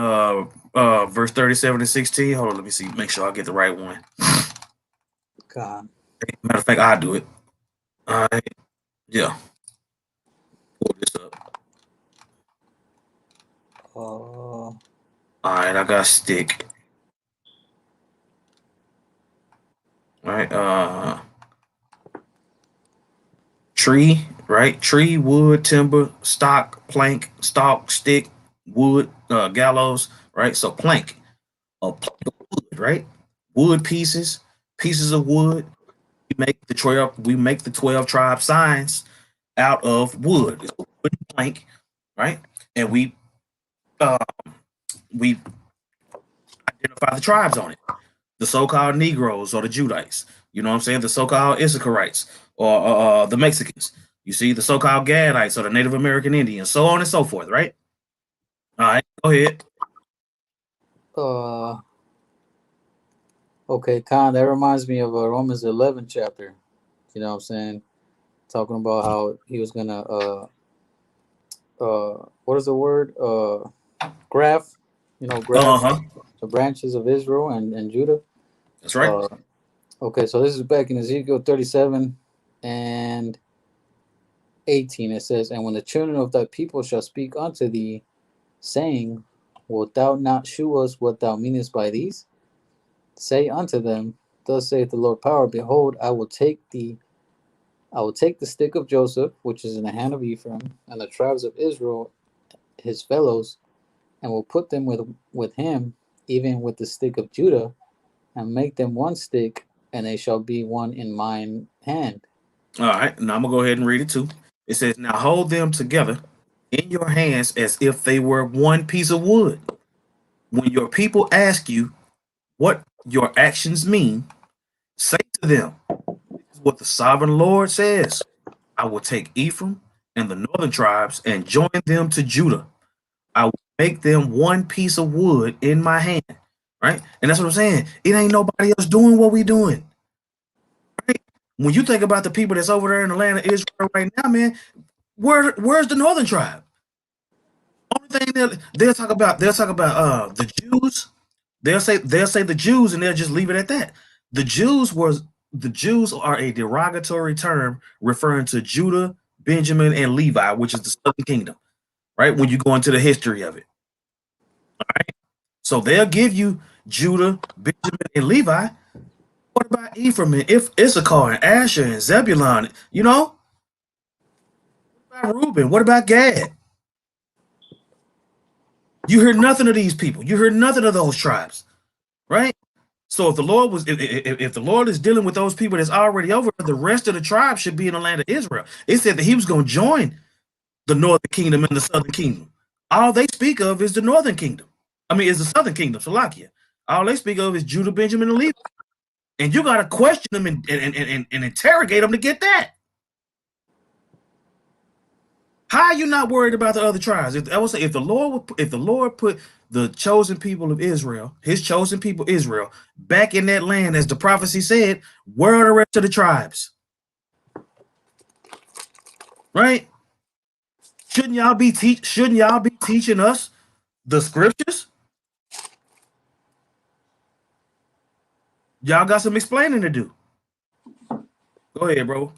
verse 37 and 16. Hold on, let me see. Make sure I get the right one. God. Matter of fact, I do it. All right. Yeah. Pull this up. All right, I got stick. All right. Tree, right? Tree, wood, timber, stock, plank, stalk, stick, wood, gallows, right? So plank, a plank of wood, right? Wood pieces of wood. We make the 12 tribe signs out of wood. It's a wooden plank, right? And uh we identify the tribes on it. The so-called Negroes or the Judites. You know what I'm saying? The so-called Issacharites or the Mexicans. You see the so-called Gadites or the Native American Indians, so on and so forth, right? All right, go ahead. Uh, okay, Khan, that reminds me of Romans 11 chapter. You know what I'm saying? Talking about how he was gonna what is the word? Graft, Uh graft huh. the branches of Israel and Judah. That's right. Uh, okay, so this is back in Ezekiel 37 and 18. It says, And when the children of thy people shall speak unto thee, saying, Wilt thou not shew us what thou meanest by these? Say unto them, Thus saith the Lord power, Behold, I will take the stick of Joseph, which is in the hand of Ephraim, and the tribes of Israel, his fellows, and will put them with him, even with the stick of Judah, and make them one stick, and they shall be one in mine hand. All right. Now I'm gonna go ahead and read it too. It says, "Now hold them together in your hands as if they were one piece of wood. When your people ask you what your actions mean, say to them, This is what the sovereign Lord says. I will take Ephraim and the northern tribes and join them to Judah. I will make them one piece of wood in my hand." Right? And that's what I'm saying. It ain't nobody else doing what we doing. Right? When you think about the people that's over there in the land of Israel right now, man, where's the northern tribe? Only thing they'll talk about the Jews. They'll say the Jews and they'll just leave it at that. The Jews are a derogatory term referring to Judah, Benjamin, and Levi, which is the southern kingdom, right? When you go into the history of it. All right. So they'll give you Judah, Benjamin, and Levi. What about Ephraim and Issachar and Asher and Zebulun? What about Reuben? What about Gad? You hear nothing of these people. You hear nothing of those tribes, right? So if the Lord is dealing with those people that's already over, the rest of the tribe should be in the land of Israel. It said that He was going to join the northern kingdom and the southern kingdom. All they speak of is the northern kingdom. I mean, is the southern kingdom, Salakia. All they speak of is Judah, Benjamin, and Levi. And you got to question them and interrogate them to get that. How are you not worried about the other tribes? I would say if the Lord put the chosen people of Israel, His chosen people Israel, back in that land as the prophecy said, where are the rest of the tribes? right? Shouldn't y'all be teaching us the scriptures? Y'all got some explaining to do. Go ahead, bro.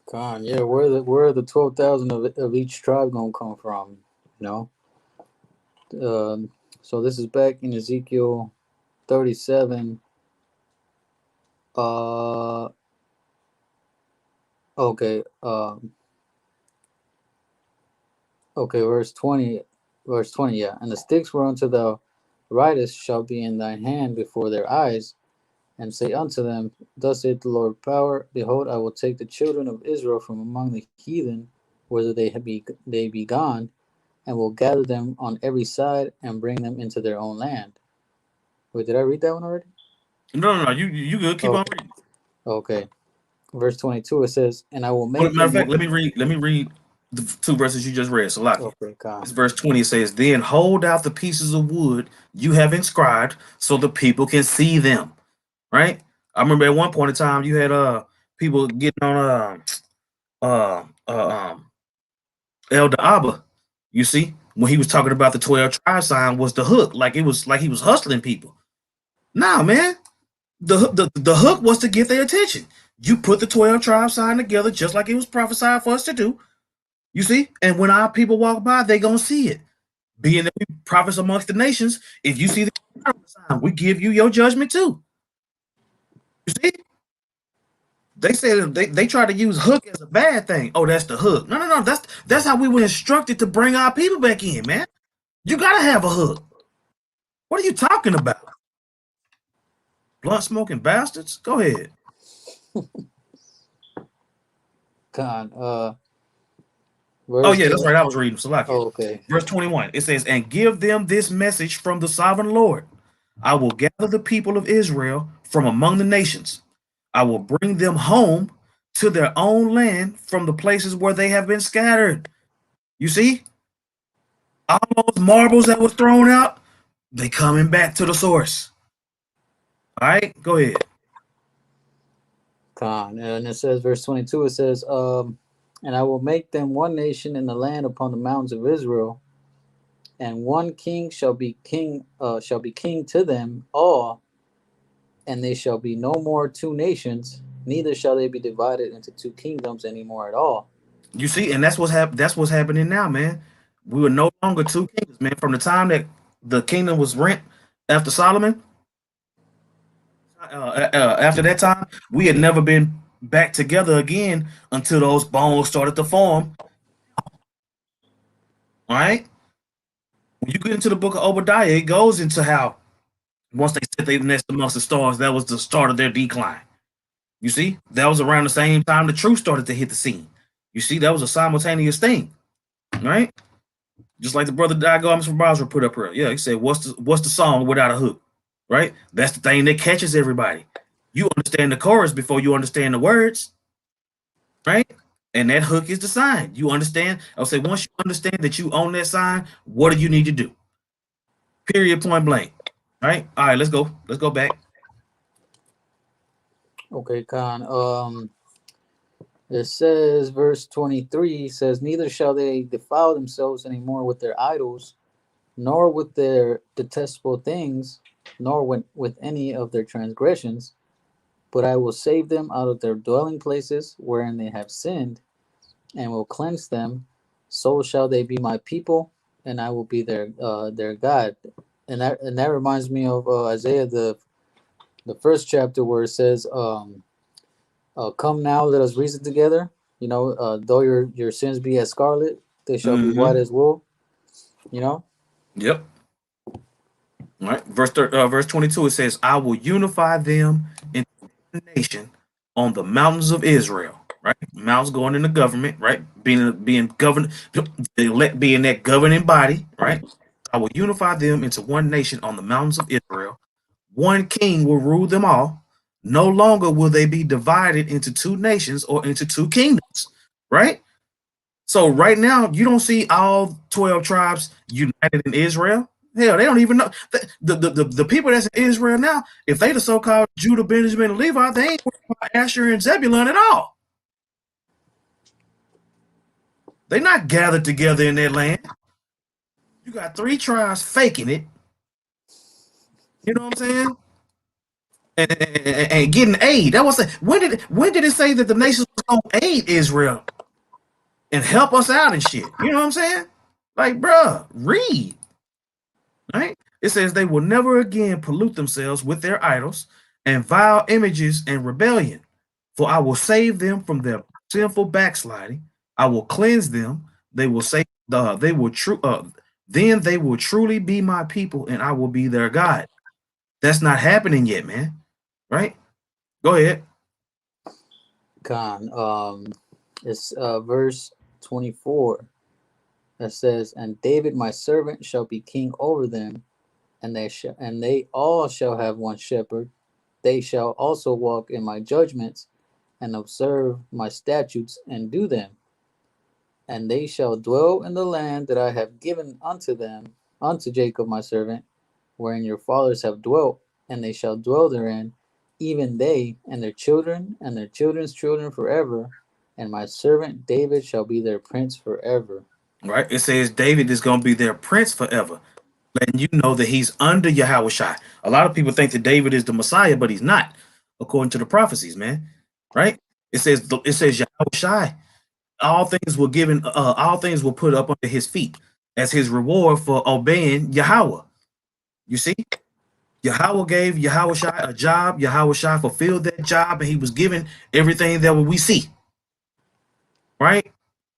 Con, yeah, where are the 12,000 of each tribe gonna come from? You know. So this is back in Ezekiel 37. Okay. Okay, verse 20. Verse 20, yeah. And the sticks whereunto thou writest shall be in thine hand before their eyes, and say unto them, Thus saith the Lord power, behold, I will take the children of Israel from among the heathen, whither they be gone, and will gather them on every side and bring them into their own land. Wait, did I read that one already? No. You good. Keep on Okay. reading. Okay. Verse 22, it says, And I will make Matter of them fact, let me read the 2 verses you just read. Salaki. Okay, It's con. verse 20. It says, Then hold out the pieces of wood you have inscribed so the people can see them. Right? I remember at one point in time you had people getting on Elder Abba, you see, when he was talking about the 12 tribe sign was the hook, like it was like he was hustling people. Nah, man. The hook was to get their attention. You put the 12 tribe sign together just like it was prophesied for us to do. You see? And when our people walk by, they gonna see it. Being that we prophets amongst the nations, if you see the sign, we give you your judgment too. You see? They said they try to use hook as a bad thing. Oh, that's the hook. No. That's how we were instructed to bring our people back in, man. You gotta have a hook. What are you talking about? Blunt smoking bastards? Go ahead. Con. Oh, Verse yeah, that's 20. right. I was reading Salakia. Oh, okay. Verse 21. It says, And give them this message from the sovereign Lord. I will gather the people of Israel from among the nations. I will bring them home to their own land from the places where they have been scattered. You see? All those marbles that was thrown out, they coming back to the source. All right, go ahead. Con. And it says, verse 22, it says, And I will make them one nation in the land upon the mountains of Israel, and one king shall be king to them all, and they shall be no more two nations, neither shall they be divided into two kingdoms anymore at all. You see, and that's what's happening now, man. We were no longer two kingdoms, man. From the time that the kingdom was rent after Solomon, after that time, we had never been back together again until those bones started to form. All right. When you get into the book of Obadiah, it goes into how once they set their nest amongst the stars, that was the start of their decline. You see, that was around the same time the truth started to hit the scene. You see, that was a simultaneous thing, right? Just like the brother Diago from Basra put up here. Yeah, he said, what's the song without a hook? Right? That's the thing that catches everybody. You understand the chorus before you understand the words, right? And that hook is the sign. You understand? I'll say once you understand that you own that sign, what do you need to do? Period, point blank. Right? All right, let's go. Let's go back. Okay, Con. It says, verse 23 says, Neither shall they defile themselves any more with their idols, nor with their detestable things, nor with any of their transgressions, but I will save them out of their dwelling places wherein they have sinned, and will cleanse them. So shall they be my people, and I will be their God. And that reminds me of Isaiah the first chapter where it says, "Come now, let us reason together. You know, though your sins be as scarlet, they shall be white as wool." You know. Yep. All right. Verse 22, it says, I will unify them into one nation on the mountains of Israel. Right? Mountains going in the government, right? Being governed, the elect being that governing body, right? I will unify them into one nation on the mountains of Israel. One king will rule them all. No longer will they be divided into two nations or into two kingdoms, right? So right now, you don't see all 12 tribes united in Israel. Hell, they don't even know. The people that's in Israel now, if they the so-called Judah, Benjamin, and Levi, they ain't worried about Asher and Zebulun at all. They're not gathered together in that land. You got 3 tribes faking it. You know what I'm saying? And getting aid. That was when did it say that the nations was gonna aid Israel and help us out and shit? You know what I'm saying? Like, bruh, read. Right? It says they will never again pollute themselves with their idols and vile images and rebellion. For I will save them from their sinful backsliding. I will cleanse them. They will say they will then they will truly be my people and I will be their God. That's not happening yet, man. Right? Go ahead. Con. It's verse 24 that says, "And David my servant shall be king over them, and they all shall have one shepherd. They shall also walk in my judgments, and observe my statutes, and do them. And they shall dwell in the land that I have given unto them, unto Jacob my servant, wherein your fathers have dwelt, and they shall dwell therein, even they and their children and their children's children forever. And my servant David shall be their prince forever." Right? It says David is going to be their prince forever, letting you know that he's under Yahweh Shai. A lot of people think that David is the Messiah, but he's not, according to the prophecies, man. Right? It says Yahweh Shai. All things were put up under his feet as his reward for obeying Yahweh. You see, Yahweh gave Yahweh Shai a job. Yahweh Shai fulfilled that job, and he was given everything that we see. Right?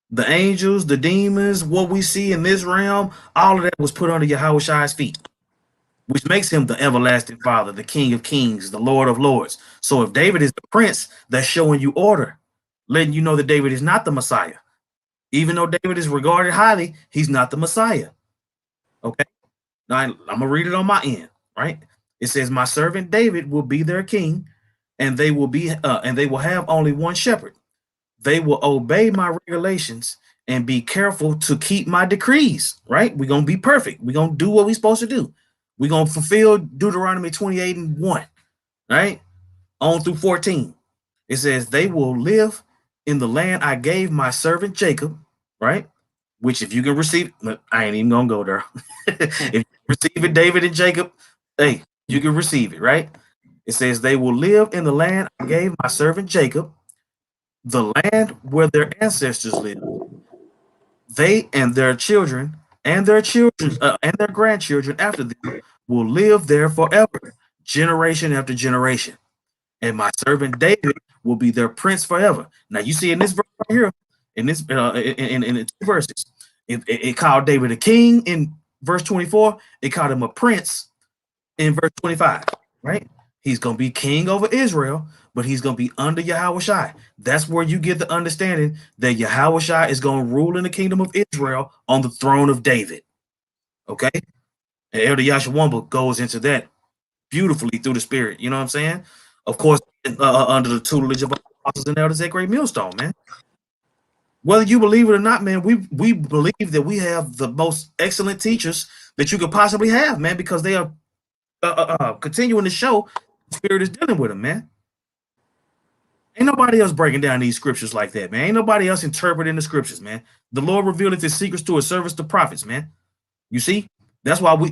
The angels, the demons, what we see in this realm, all of that was put under Yahweh Shai's feet, which makes him the everlasting Father, the King of Kings, the Lord of Lords. So if David is the prince, that's showing you order, letting you know that David is not the Messiah. Even though David is regarded highly, he's not the Messiah. Okay. Now I'm gonna read it on my end, right? It says, "My servant David will be their king, and they will have only one shepherd. They will obey my regulations and be careful to keep my decrees." Right? We're gonna be perfect. We're gonna do what we're supposed to do. We're gonna fulfill Deuteronomy 28 and 1, right? On through 14. It says, "They will live in the land I gave my servant Jacob," right? Which, if you can receive, I ain't even gonna go there. If you receive it, David and Jacob, hey, you can receive it, right? It says, "They will live in the land I gave my servant Jacob, the land where their ancestors lived. They and their children and their grandchildren after them will live there forever, generation after generation. And my servant David will be their prince forever." Now you see in this verse right here, in this in the 2 verses, it called David a king in verse 24. It called him a prince in verse 25. Right? He's gonna be king over Israel, but he's gonna be under Yahweh Shai. That's where you get the understanding that Yahweh Shai is gonna rule in the kingdom of Israel on the throne of David. Okay, and Elder Yashawamba goes into that beautifully through the Spirit. You know what I'm saying? Of course, under the tutelage of apostles and elders at Great Millstone, man. Whether you believe it or not, man, we believe that we have the most excellent teachers that you could possibly have, man, because they are continuing to show the Spirit is dealing with them, man. Ain't nobody else breaking down these scriptures like that, man. Ain't nobody else interpreting the scriptures, man. The Lord revealed his secrets to his servants, the prophets, man. You see? That's why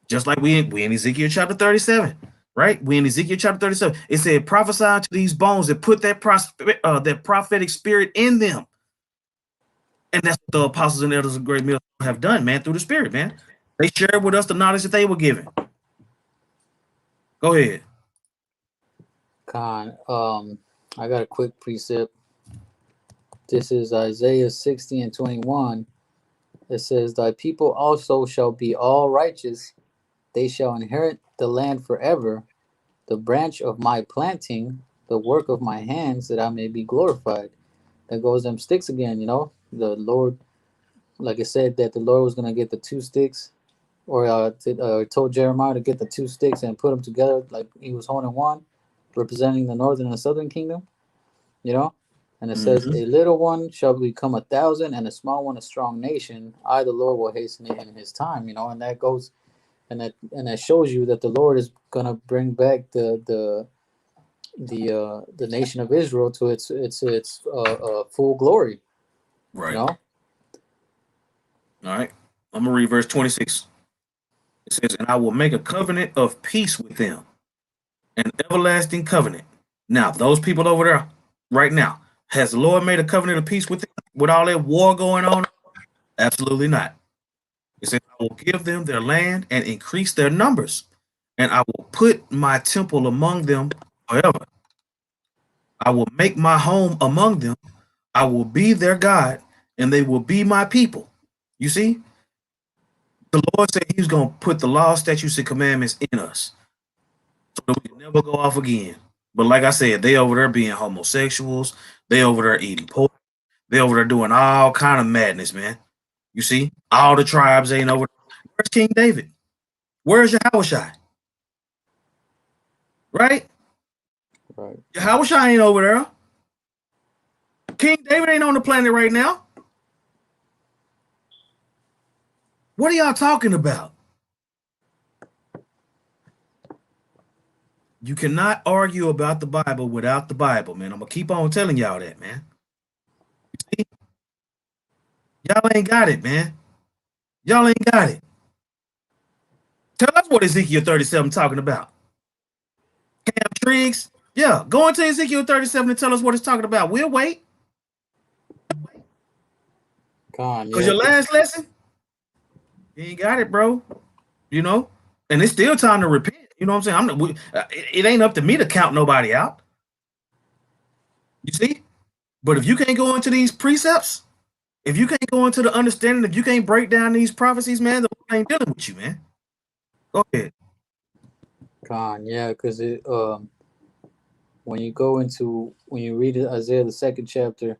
just like we in Ezekiel chapter 37, right? We in Ezekiel chapter 37. It said, "Prophesy to these bones that put that prophetic spirit in them." And that's what the apostles and elders of Great Mill have done, man, through the Spirit, man. They shared with us the knowledge that they were given. Go ahead. Con. I got a quick precept. This is Isaiah 60 and 21. It says, "Thy people also shall be all righteous. They shall inherit the land forever. The branch of my planting, the work of my hands, that I may be glorified." That goes them sticks again, you know. The Lord, like I said, that the Lord was going to get the 2 sticks, or told Jeremiah to get the 2 sticks and put them together like he was holding one, representing the northern and southern kingdom, you know. And it says, Mm-hmm. "A little one shall become 1,000, and a small one a strong nation. I, the Lord, will hasten it in his time," you know. And that goes, and that shows you that the Lord is gonna bring back the nation of Israel to its full glory. Right. know? All right. I'm gonna read verse 26. It says, "And I will make a covenant of peace with them, an everlasting covenant." Now, those people over there, right now, has the Lord made a covenant of peace with them with all that war going on? Absolutely not. It says, "I will give them their land and increase their numbers, and I will put my temple among them forever. I will make my home among them. I will be their God, and they will be my people." You see, the Lord said He was going to put the law, statutes, and commandments in us so that we can never go off again. But like I said, they over there being homosexuals. They over there eating pork. They over there doing all kind of madness, man. You see, all the tribes ain't over there. Where's King David? Where's Yahushua? Right? Right. Yahushua ain't over there. King David ain't on the planet right now. What are y'all talking about? You cannot argue about the Bible without the Bible, man. I'm gonna keep on telling y'all that, man. See? Y'all ain't got it, man. Y'all ain't got it. Tell us what Ezekiel 37 talking about. Cam Triggs, yeah, go into Ezekiel 37 and tell us what it's talking about. We'll wait. Con, Because yeah. your last lesson, you ain't got it, bro. You know? And it's still time to repent. You know what I'm saying? It ain't up to me to count nobody out. You see? But if you can't go into these precepts, if you can't go into the understanding, if you can't break down these prophecies, man, the Lord ain't dealing with you, man. Go ahead. Con, yeah, because when you read Isaiah the second chapter,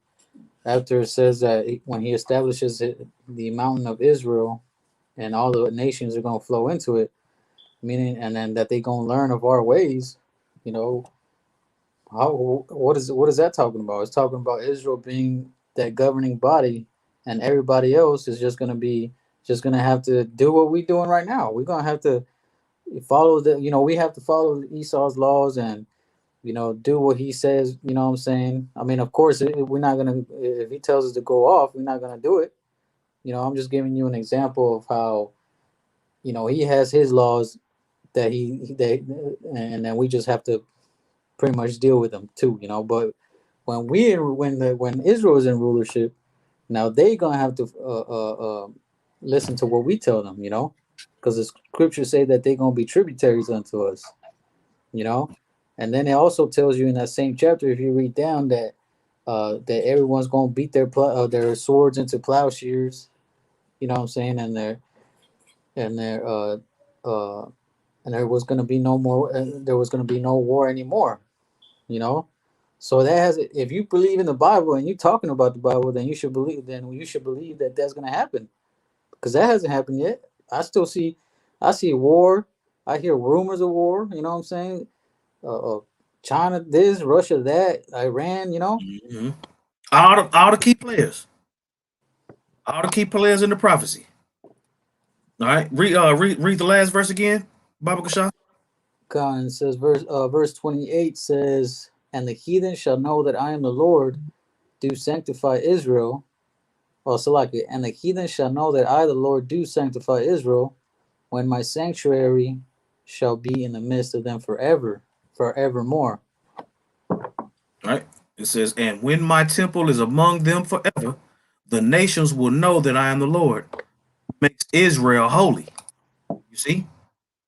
after it says that when he establishes the mountain of Israel, and all the nations are gonna flow into it, meaning, and then that they gonna learn of our ways, you know, what is that talking about? It's talking about Israel being that governing body, and everybody else is just gonna have to do what we're doing right now. We're gonna have to follow we have to follow Esau's laws, and do what he says. You know what I'm saying? I mean, of course, we're not gonna, if he tells us to go off, we're not gonna do it. I'm just giving you an example of how he has his laws that and then we just have to pretty much deal with them too. But when Israel is in rulership, now they gonna have to listen to what we tell them. Because the scriptures say that they're gonna be tributaries unto us. you know. And then it also tells you in that same chapter, if you read down, that everyone's going to beat their swords into plowshares. You know what I'm saying? And uh, and there was going to be no more. There was going to be no war anymore. You know. So that has, if you believe in the Bible and you're talking about the Bible, then you should believe. Then you should believe that that's going to happen, because that hasn't happened yet. I see war. I hear rumors of war. You know what I'm saying? China this, Russia that, Iran. Mm-hmm. All the key players, all the key players in the prophecy. All right, read the last verse again, Baba Kasha. God says verse 28 says, "And the heathen shall know that I am the Lord, do sanctify Israel." Oh, Salaki, and the heathen shall know that I, the Lord, do sanctify Israel, when my sanctuary shall be in the midst of them forevermore. All right, it says, "And when my temple is among them forever, the nations will know that I am the Lord, who makes Israel holy." You see,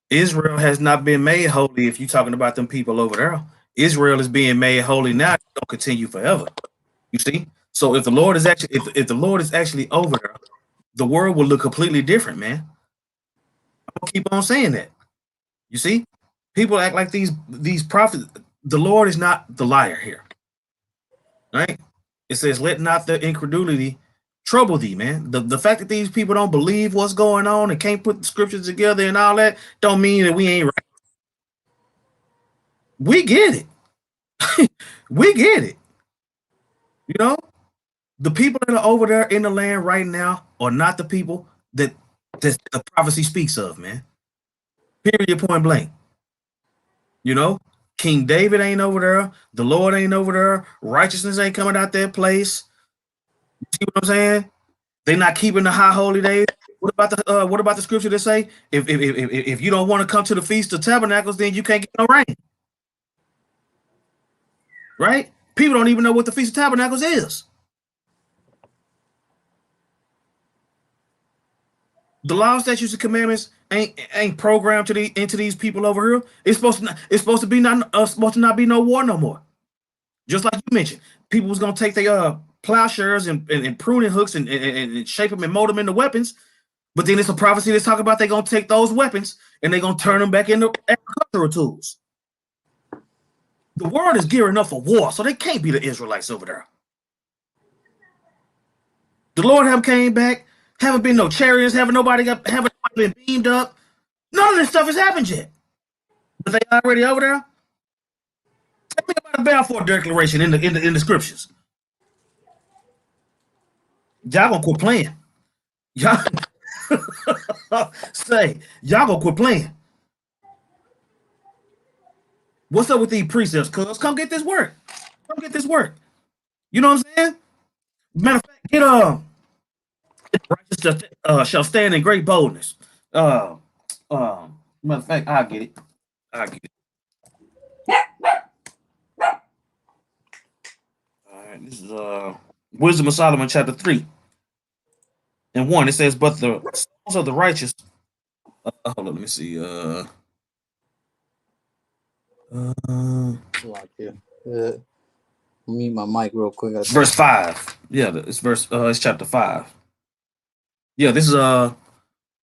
Israel has not been made holy. If you're talking about them people over there, Israel is being made holy now. It's gonna continue forever. You see, so if the Lord is actually, if the Lord is actually over there, the world will look completely different, man. I'll keep on saying that. You see, people act like these prophets. The Lord is not the liar here, right? It says, "Let not the incredulity trouble thee," man. The fact that these people don't believe what's going on and can't put the scriptures together and all that don't mean that we ain't right. We get it. We get it. You know, the people that are over there in the land right now are not the people that the prophecy speaks of, man. Period, point blank. You know, King David ain't over there. The Lord ain't over there. Righteousness ain't coming out that place. See what I'm saying? They not keeping the high holy days. What about the scripture that say if you don't want to come to the Feast of Tabernacles, then you can't get no rain? Right? People don't even know what the Feast of Tabernacles is. The law, statutes, and commandments ain't programmed into these people over here. It's supposed to not be no war no more. Just like you mentioned, people was gonna take their plowshares and pruning hooks and shape them and mold them into weapons. But then it's a prophecy that's talking about they're gonna take those weapons and they're gonna turn them back into agricultural tools. The world is gearing up for war, so they can't be the Israelites over there. The Lord haven't came back, haven't been no chariots, haven't nobody been beamed up. None of this stuff has happened yet. But they already over there. Tell me about the Balfour Declaration in the scriptures. Y'all gonna quit playing. Y'all y'all gonna quit playing. What's up with these precepts? Cuz come get this work. Come get this work. You know what I'm saying? Matter of fact, get righteous shall stand in great boldness. Matter of fact, I'll get it. I'll get it. All right, this is Wisdom of Solomon, chapter 3 and 1. It says, "But the souls of the righteous." Hold on, let me see. Like, mute my mic real quick. Verse 5. Yeah, it's chapter 5. Yeah, this is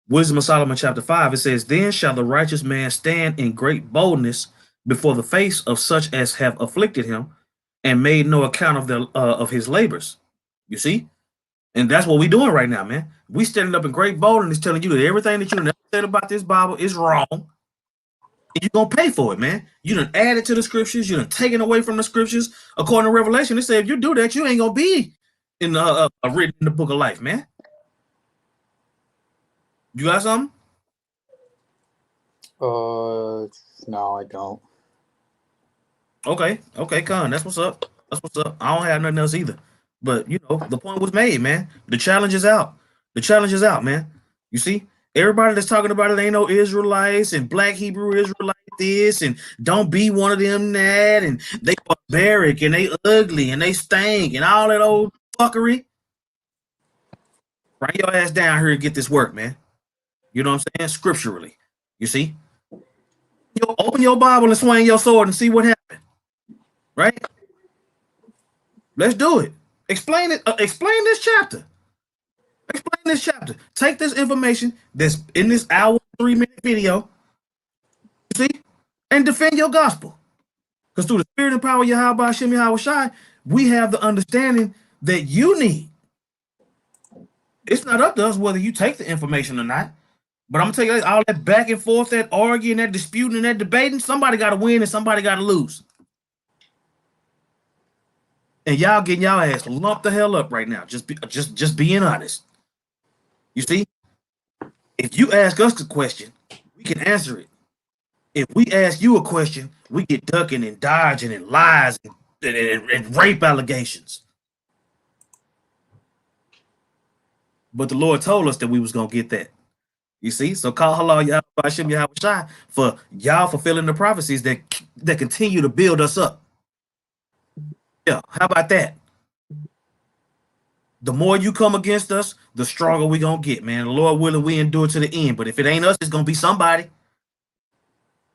Wisdom of Solomon, chapter 5. It says, "Then shall the righteous man stand in great boldness before the face of such as have afflicted him, and made no account of his labors." You see? And that's what we're doing right now, man. We standing up in great boldness telling you that everything that you never said about this Bible is wrong. And you're going to pay for it, man. You done added to the scriptures. You done taken away from the scriptures. According to Revelation, it said if you do that, you ain't going to be written in the book of life, man. You got something? No, I don't. Okay, Con. That's what's up. I don't have nothing else either. But you know, the point was made, man. The challenge is out. Man. You see, everybody that's talking about it ain't no Israelites and black Hebrew Israelite this and don't be one of them that and they barbaric and they ugly and they stink and all that old fuckery. Bring your ass down here and get this work, man. You know what I'm saying? Scripturally. You see? You open your Bible and swing your sword and see what happened. Right? Let's do it. Explain it. Explain this chapter. Take this information that's in this hour, 3-minute video, you see, and defend your gospel. Because through the spirit and power of Yahweh Hashem Yahweh Shai, we have the understanding that you need. It's not up to us whether you take the information or not. But I'm going to tell you, all that back and forth, that arguing, that disputing, and that debating, somebody got to win and somebody got to lose. And y'all getting y'all ass lumped the hell up right now. Just being honest. You see, if you ask us a question, we can answer it. If we ask you a question, we get ducking and dodging and lies and rape allegations. But the Lord told us that we was gonna get that. You see, so call halal Yahweh Hashem Yahweh Shai for y'all fulfilling the prophecies that continue to build us up. Yeah, how about that? The more you come against us, the stronger we gonna get, man. The Lord willing, we endure to the end. But if it ain't us, it's gonna be somebody.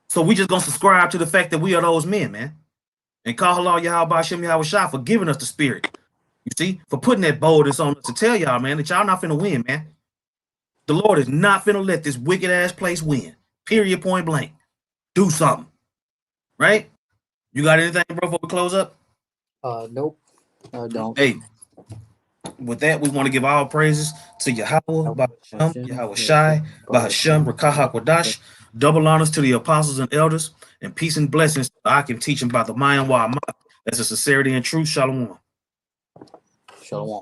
So we just gonna subscribe to the fact that we are those men, man. And call halal Yahweh Hashem Yahweh Shai for giving us the spirit. You see, for putting that boldness on us to tell y'all, man, that y'all not finna win, man. The Lord is not finna let this wicked ass place win. Period, point blank. Do something. Right? You got anything, bro, before we close up? Nope. I don't. Hey, with that, we want to give all praises to Yahweh, Bahashem, Yahweh Shai, Bahashem, Rakah HaKodash. Double honors to the apostles and elders, and peace and blessings so I can teach them about the Mayan Wa'amat. That's a sincerity and truth. Shalom. Shalom.